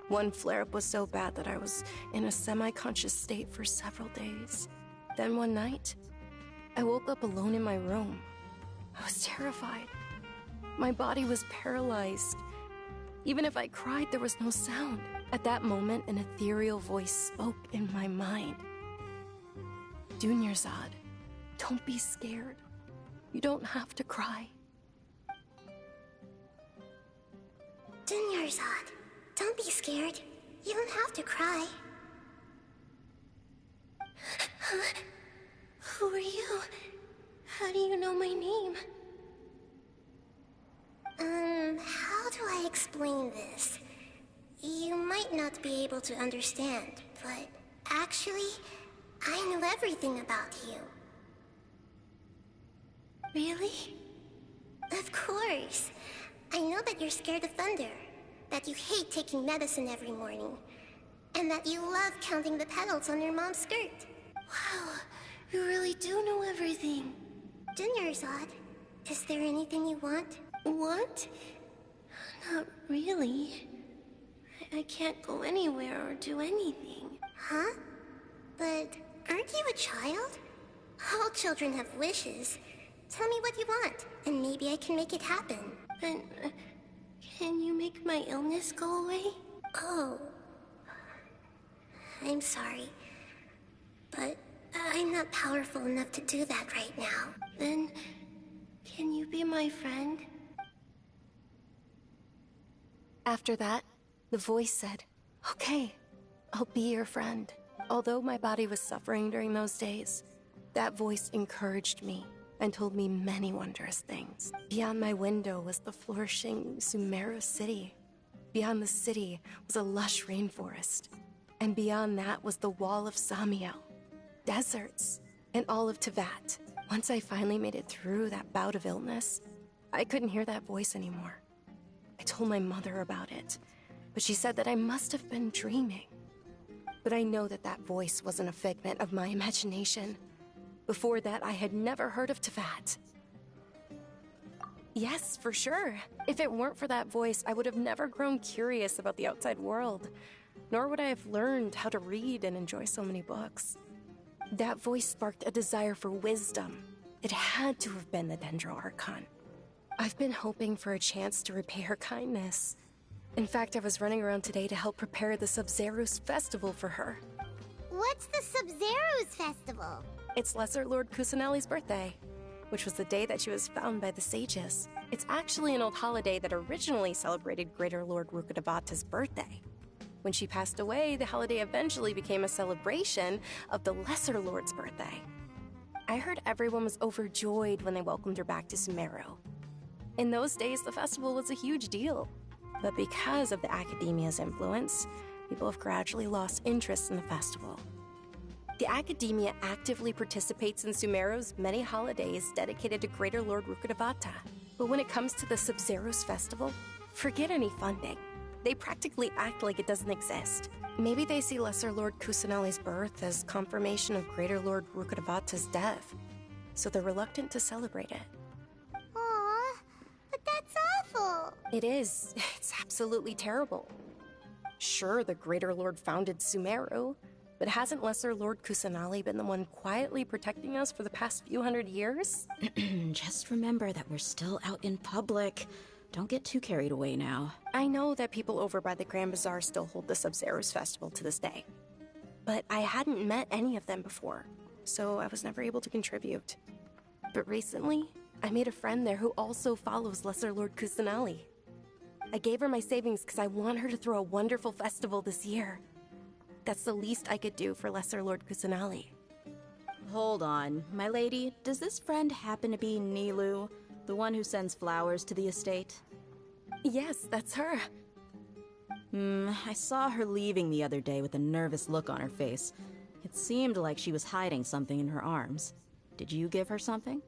One flare-up was so bad that I was in a semi-conscious state for several days. Then one night, I woke up alone in my room. I was terrified. My body was paralyzed. Even if I cried, there was no sound. At that moment, an ethereal voice spoke in my mind. Dunyarzad, don't be scared. You don't have to cry. Dunyarzad, don't be scared. You don't have to cry. Who are you? How do you know my name? How do I explain this? You might not be able to understand, but actually, I know everything about you. Really? Of course. I know that you're scared of thunder, that you hate taking medicine every morning, and that you love counting the petals on your mom's skirt. Wow, you really do know everything. Dunyarzad, is there anything you want? Want? Not really. I can't go anywhere or do anything. Huh? But aren't you a child? All children have wishes. Tell me what you want, and maybe I can make it happen. But, can you make my illness go away? Oh. I'm sorry. But I'm not powerful enough to do that right now. Then, can you be my friend? After that, the voice said, "Okay, I'll be your friend." Although my body was suffering during those days, that voice encouraged me and told me many wondrous things. Beyond my window was the flourishing Sumeru city. Beyond the city was a lush rainforest. And beyond that was the wall of Samiel, deserts, and all of Tevat. Once I finally made it through that bout of illness, I couldn't hear that voice anymore. I told my mother about it, but she said that I must have been dreaming. But I know that that voice wasn't a figment of my imagination. Before that, I had never heard of Tevat. Yes, for sure. If it weren't for that voice, I would have never grown curious about the outside world, nor would I have learned how to read and enjoy so many books. That voice sparked a desire for wisdom. It had to have been the Dendro Archon. I've been hoping for a chance to repay her kindness. In fact, I was running around today to help prepare the Sub-Zerus festival for her. What's the Sub-Zerus festival? It's Lesser Lord Kusanali's birthday, which was the day that she was found by the sages. It's actually an old holiday that originally celebrated Greater Lord Rukkhadevata's birthday. When she passed away, the holiday eventually became a celebration of the Lesser Lord's birthday. I heard everyone was overjoyed when they welcomed her back to Sumeru. In those days, the festival was a huge deal. But because of the Academia's influence, people have gradually lost interest in the festival. The Academia actively participates in Sumeru's many holidays dedicated to Greater Lord Rukkhadevata. But when it comes to the Sub-Zerus festival, forget any funding. They practically act like it doesn't exist. Maybe they see Lesser Lord Kusanali's birth as confirmation of Greater Lord Rukkhadevata's death, so they're reluctant to celebrate it. It is. It's absolutely terrible. Sure, the Greater Lord founded Sumeru, but hasn't Lesser Lord Kusanali been the one quietly protecting us for the past few hundred years? Just remember that we're still out in public. Don't get too carried away now. I know that people over by the Grand Bazaar still hold the Sub-Zero's festival to this day. But I hadn't met any of them before, so I was never able to contribute. But recently, I made a friend there who also follows Lesser Lord Kusanali. I gave her my savings because I want her to throw a wonderful festival this year. That's the least I could do for Lesser Lord Kusanali. Hold on, my lady. Does this friend happen to be Nilu, the one who sends flowers to the estate? Yes, that's her. I saw her leaving the other day with a nervous look on her face. It seemed like she was hiding something in her arms. Did you give her something?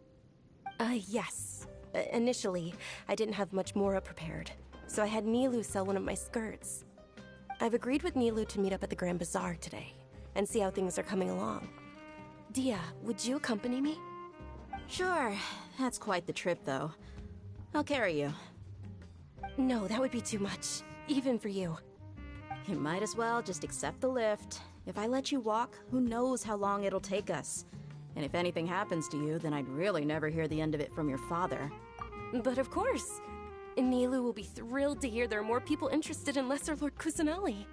Yes. Initially, I didn't have much Mora prepared, so I had Nilu sell one of my skirts. I've agreed with Nilu to meet up at the Grand Bazaar today, and see how things are coming along. Dia, would you accompany me? Sure. That's quite the trip, though. I'll carry you. No, that would be too much, even for you. You might as well just accept the lift. If I let you walk, who knows how long it'll take us. And if anything happens to you, then I'd really never hear the end of it from your father. But of course. Nilu will be thrilled to hear there are more people interested in Lesser Lord Kusanali.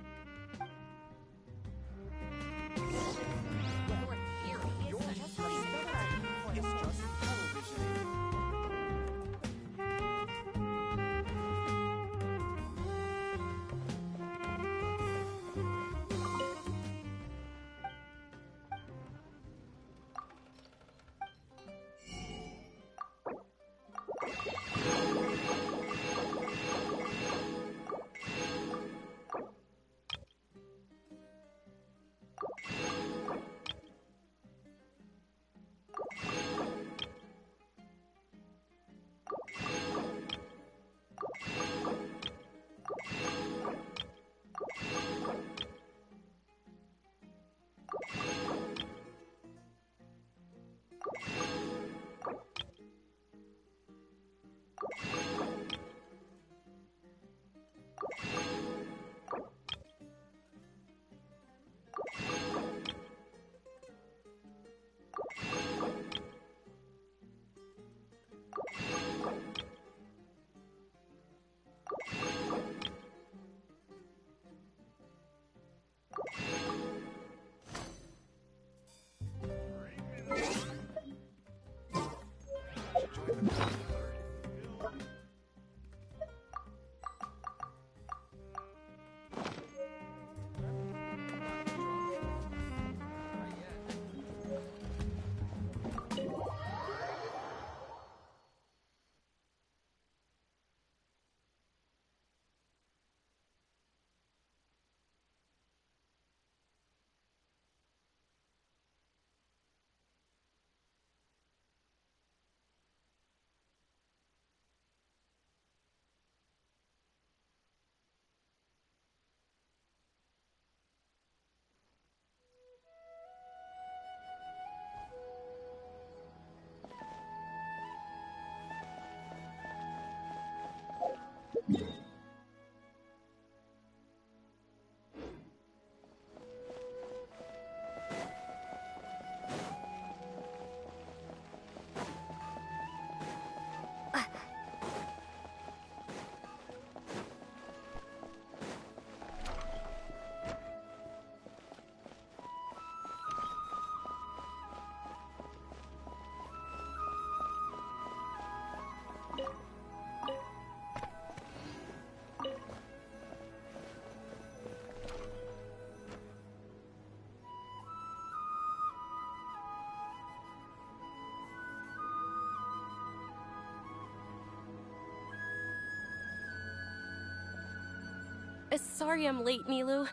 Sorry I'm late, Nilu.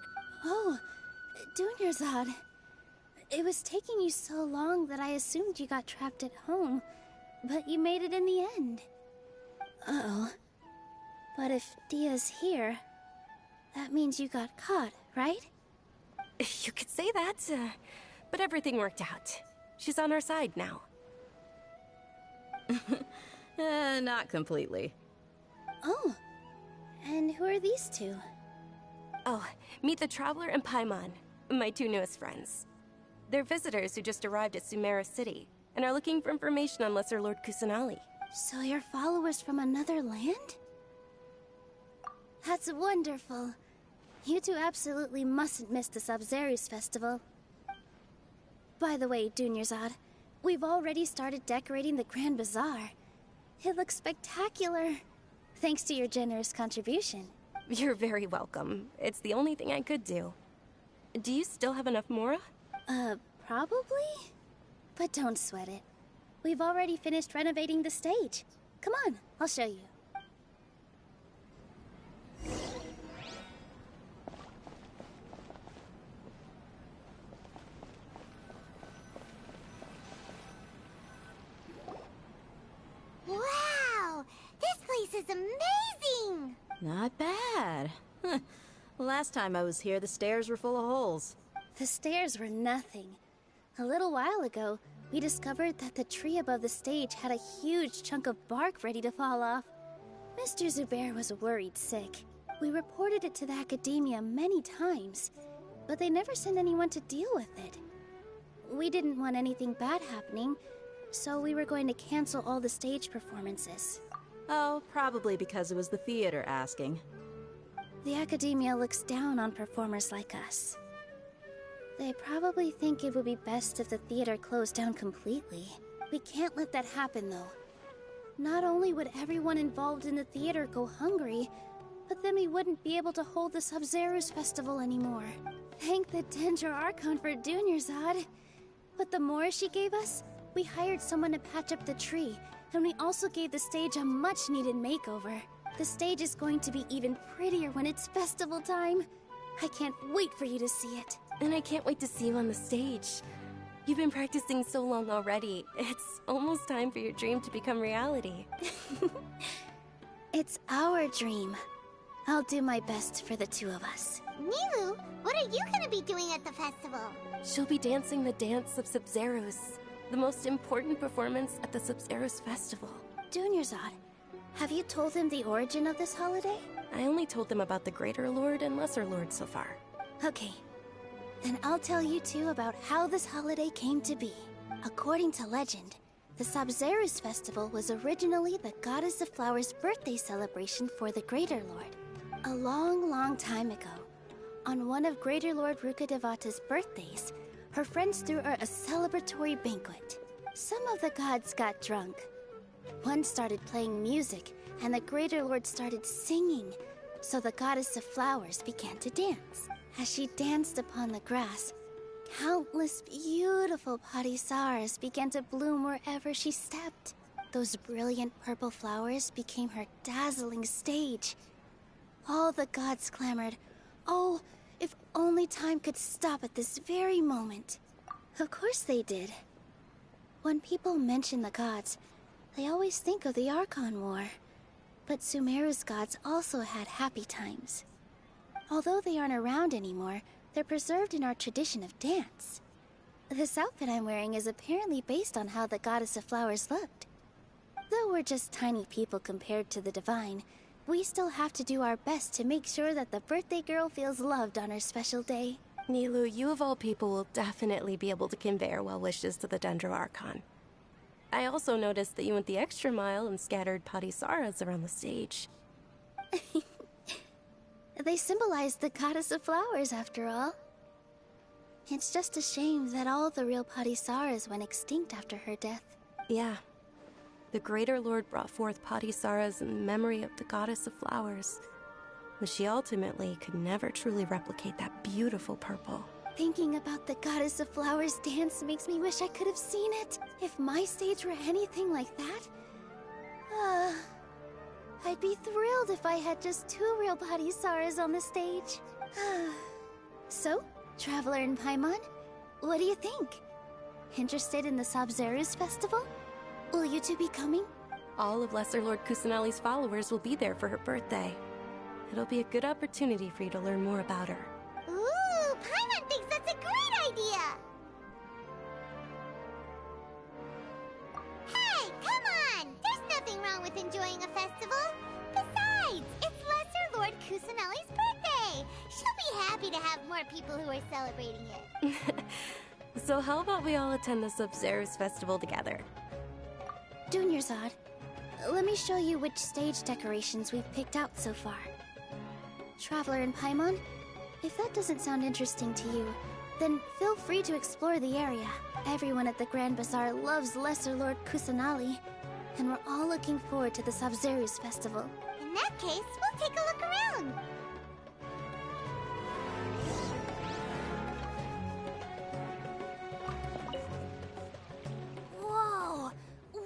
Oh, Dunyarzad. It was taking you so long that I assumed you got trapped at home, but you made it in the end. Uh-oh. But if Dia's here, that means you got caught, right? You could say that, but everything worked out. She's on our side now. Not completely. Oh, And who are these two? Oh, meet the Traveler and Paimon, my two newest friends. They're visitors who just arrived at Sumeru City and are looking for information on Lesser Lord Kusanali. So you're followers from another land? That's wonderful. You two absolutely mustn't miss the Sabzeruz festival. By the way, Dunyarzad, we've already started decorating the Grand Bazaar. It looks spectacular. Thanks to your generous contribution. You're very welcome. It's the only thing I could do. Do you still have enough Mora? Probably? But don't sweat it. We've already finished renovating the stage. Come on, I'll show you. Wow! This place is amazing! Not bad. Last time I was here, the stairs were full of holes. The stairs were nothing. A little while ago, we discovered that the tree above the stage had a huge chunk of bark ready to fall off. Mr. Zubair was worried sick. We reported it to the academia many times, but they never sent anyone to deal with it. We didn't want anything bad happening, so we were going to cancel all the stage performances. Oh, probably because it was the theater asking. The academia looks down on performers like us. They probably think it would be best if the theater closed down completely. We can't let that happen, though. Not only would everyone involved in the theater go hungry, but then we wouldn't be able to hold the Sabzeruz festival anymore. Thank the Dendro Archon for Dunyarzad. With the Mora she gave us, we hired someone to patch up the tree, and we also gave the stage a much-needed makeover. The stage is going to be even prettier when it's festival time. I can't wait for you to see it. And I can't wait to see you on the stage. You've been practicing so long already. It's almost time for your dream to become reality. It's our dream. I'll do my best for the two of us. Nilou, what are you gonna be doing at the festival? She'll be dancing the dance of Sabzeruz, the most important performance at the Sabzeruz festival. Dunyarzad, have you told them the origin of this holiday? I only told them about the Greater Lord and Lesser Lord so far. Okay. Then I'll tell you two about how this holiday came to be. According to legend, the Sabzeruz festival was originally the Goddess of Flowers' birthday celebration for the Greater Lord. A long, long time ago, on one of Greater Lord Rukkhadevata's birthdays, her friends threw her a celebratory banquet. Some of the gods got drunk. One started playing music, and the Greater Lord started singing, so the Goddess of Flowers began to dance. As she danced upon the grass, countless beautiful parisaras began to bloom wherever she stepped. Those brilliant purple flowers became her dazzling stage. All the gods clamored, "Oh, if only time could stop at this very moment." Of course they did. When people mention the gods, they always think of the Archon War. But Sumeru's gods also had happy times. Although they aren't around anymore, they're preserved in our tradition of dance. This outfit I'm wearing is apparently based on how the Goddess of Flowers looked. Though we're just tiny people compared to the Divine, we still have to do our best to make sure that the birthday girl feels loved on her special day. Nilou, you of all people will definitely be able to convey our well wishes to the Dendro Archon. I also noticed that you went the extra mile and scattered parisaras around the stage. They symbolize the Goddess of Flowers, after all. It's just a shame that all the real parisaras went extinct after her death. Yeah. The Greater Lord brought forth parisaras in memory of the Goddess of Flowers, but she ultimately could never truly replicate that beautiful purple. Thinking about the Goddess of Flowers dance makes me wish I could have seen it. If my stage were anything like that, I'd be thrilled if I had just two real parisaras on the stage. So, Traveler and Paimon, what do you think? Interested in the Sabzeruz festival? Will you two be coming? All of Lesser Lord Kusanali's followers will be there for her birthday. It'll be a good opportunity for you to learn more about her. Ooh, Paimon thinks that's a great idea! Hey, come on! There's nothing wrong with enjoying a festival. Besides, it's Lesser Kusanali's birthday! She'll be happy to have more people who are celebrating it. So how about we all attend the Sub-Zero's festival together? Dunyarzad, let me show you which stage decorations we've picked out so far. Traveler and Paimon, if that doesn't sound interesting to you, then feel free to explore the area. Everyone at the Grand Bazaar loves Lesser Lord Kusanali, and we're all looking forward to the Sub-Zero's festival. In that case, we'll take a look around. Whoa!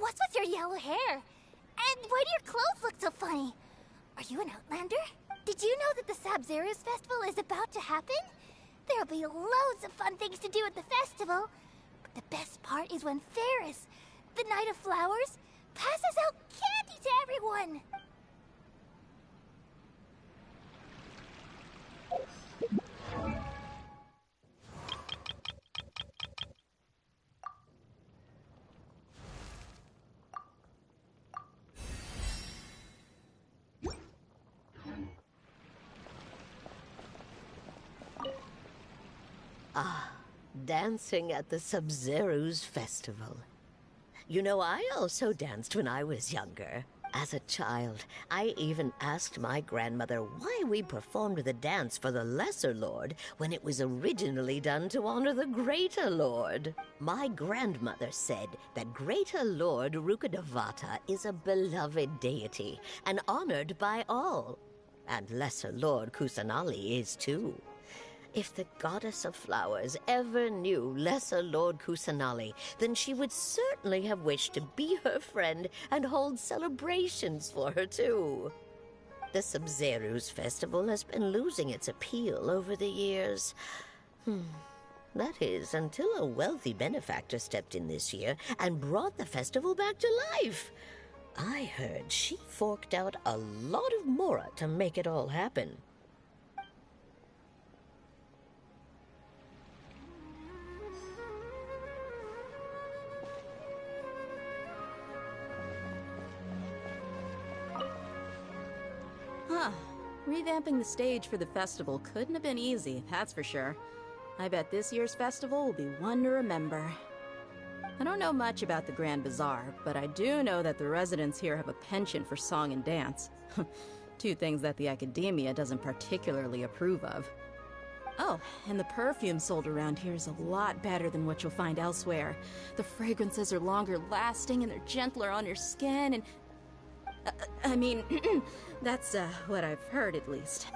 What's with your yellow hair? And why do your clothes look so funny? Are you an Outlander? Did you know that the Sub-Zero's festival is about to happen? There'll be loads of fun things to do at the festival. But the best part is when Ferris, the Knight of Flowers, passes out candy to everyone. Ah, dancing at the Sub-Zero's festival. You know, I also danced when I was younger. As a child, I even asked my grandmother why we performed the dance for the Lesser Lord when it was originally done to honor the Greater Lord. My grandmother said that Greater Lord Rukkhadevata is a beloved deity and honored by all. And Lesser Lord Kusanali is too. If the Goddess of Flowers ever knew Lesser Lord Kusanali, then she would certainly have wished to be her friend and hold celebrations for her, too. The Sub-Zero's festival has been losing its appeal over the years. That is, until a wealthy benefactor stepped in this year and brought the festival back to life. I heard she forked out a lot of mora to make it all happen. Huh. Revamping the stage for the festival couldn't have been easy, that's for sure. I bet this year's festival will be one to remember. I don't know much about the Grand Bazaar, but I do know that the residents here have a penchant for song and dance. Two things that the Academia doesn't particularly approve of. Oh, and the perfume sold around here is a lot better than what you'll find elsewhere. The fragrances are longer lasting and they're gentler on your skin and... I mean, that's what I've heard at least.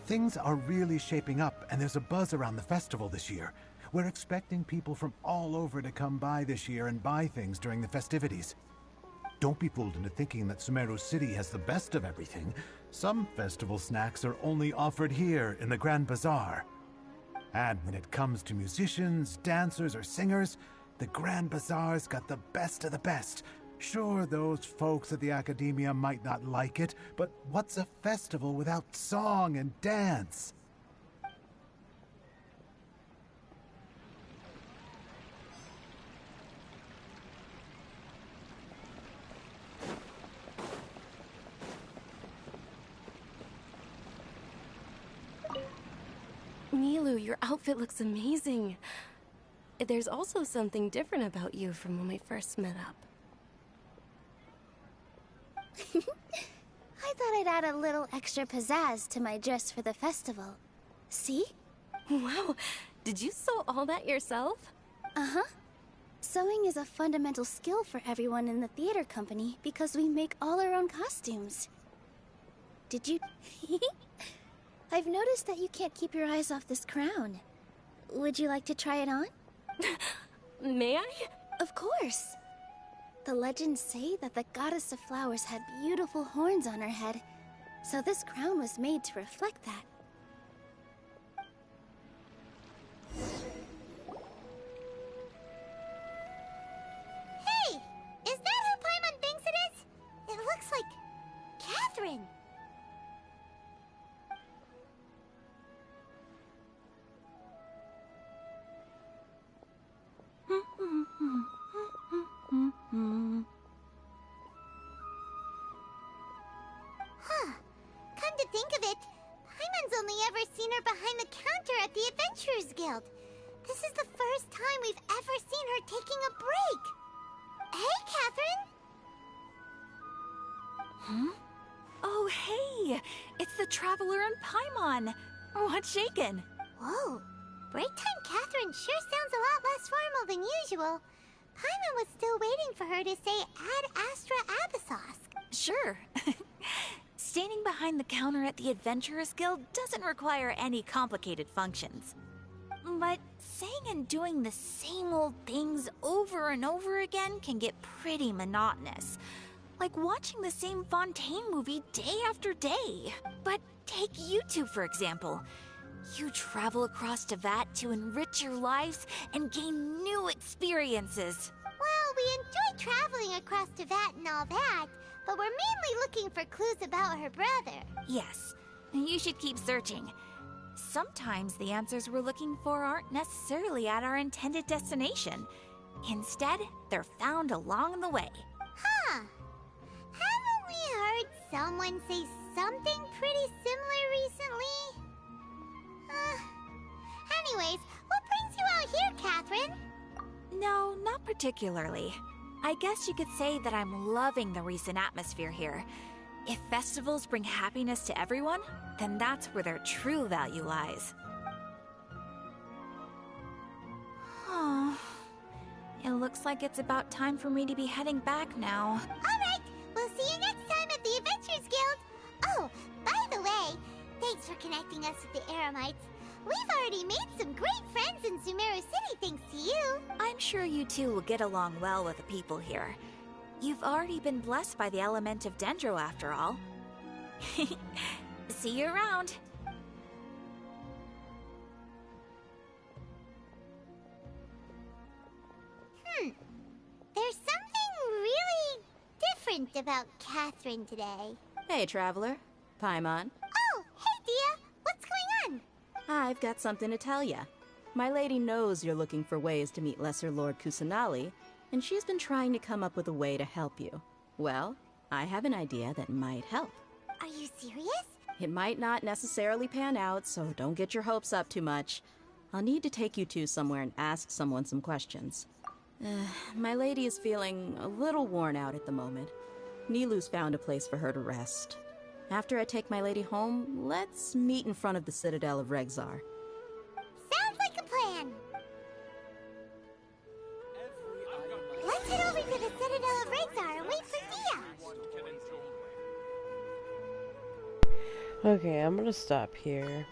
Things are really shaping up, and there's a buzz around the festival this year. We're expecting people from all over to come by this year and buy things during the festivities. Don't be fooled into thinking that Sumeru City has the best of everything. Some festival snacks are only offered here in the Grand Bazaar. And when it comes to musicians, dancers, or singers, the Grand Bazaar's got the best of the best. Sure, those folks at the Academia might not like it, but what's a festival without song and dance? Milu, your outfit looks amazing. There's also something different about you from when we first met up. I thought I'd add a little extra pizzazz to my dress for the festival. See? Wow, did you sew all that yourself? Uh-huh. Sewing is a fundamental skill for everyone in the theater company because we make all our own costumes. Did you... I've noticed that you can't keep your eyes off this crown. Would you like to try it on? May I? Of course. The legends say that the Goddess of Flowers had beautiful horns on her head, so this crown was made to reflect that. Hey! Is that who Paimon thinks it is? It looks like... Catherine! think of it, Paimon's only ever seen her behind the counter at the Adventurers Guild. This is the first time we've ever seen her taking a break. Hey, Catherine! Hmm? Oh, hey! It's the Traveler and Paimon! What's shaken? Whoa, break time Catherine sure sounds a lot less formal than usual. Paimon was still waiting for her to say Ad Astra Abyssos. Sure. Standing behind the counter at the Adventurers Guild doesn't require any complicated functions. But saying and doing the same old things over and over again can get pretty monotonous. Like watching the same Fontaine movie day after day. But take you two, for example. You travel across Teyvat to enrich your lives and gain new experiences. Well, we enjoy traveling across Teyvat and all that, but we're mainly looking for clues about her brother. Yes, you should keep searching. Sometimes the answers we're looking for aren't necessarily at our intended destination. Instead, they're found along the way. Huh. Haven't we heard someone say something pretty similar recently? Anyways, what brings you out here, Catherine? No, not particularly. I guess you could say that I'm loving the recent atmosphere here. If festivals bring happiness to everyone, then that's where their true value lies. Oh, it looks like it's about time for me to be heading back now. Alright, we'll see you next time at the Adventurers Guild. Oh, by the way, thanks for connecting us with the Eremites. We've already made some great friends in Sumeru City thanks to you. I'm sure you two will get along well with the people here. You've already been blessed by the element of Dendro after all. See you around. There's something really different about Catherine today. Hey, Traveler. Paimon. Oh, hey, Dia. What's going on? I've got something to tell ya. My lady knows you're looking for ways to meet Lesser Lord Kusanali, and she's been trying to come up with a way to help you. Well, I have an idea that might help. Are you serious? It might not necessarily pan out, so don't get your hopes up too much. I'll need to take you two somewhere and ask someone some questions. My lady is feeling a little worn out at the moment. Nilu's found a place for her to rest. After I take my lady home, let's meet in front of the Citadel of Regzar. Sounds like a plan. Let's head over to the Citadel of Regzar and wait for Dia. Okay, I'm gonna stop here.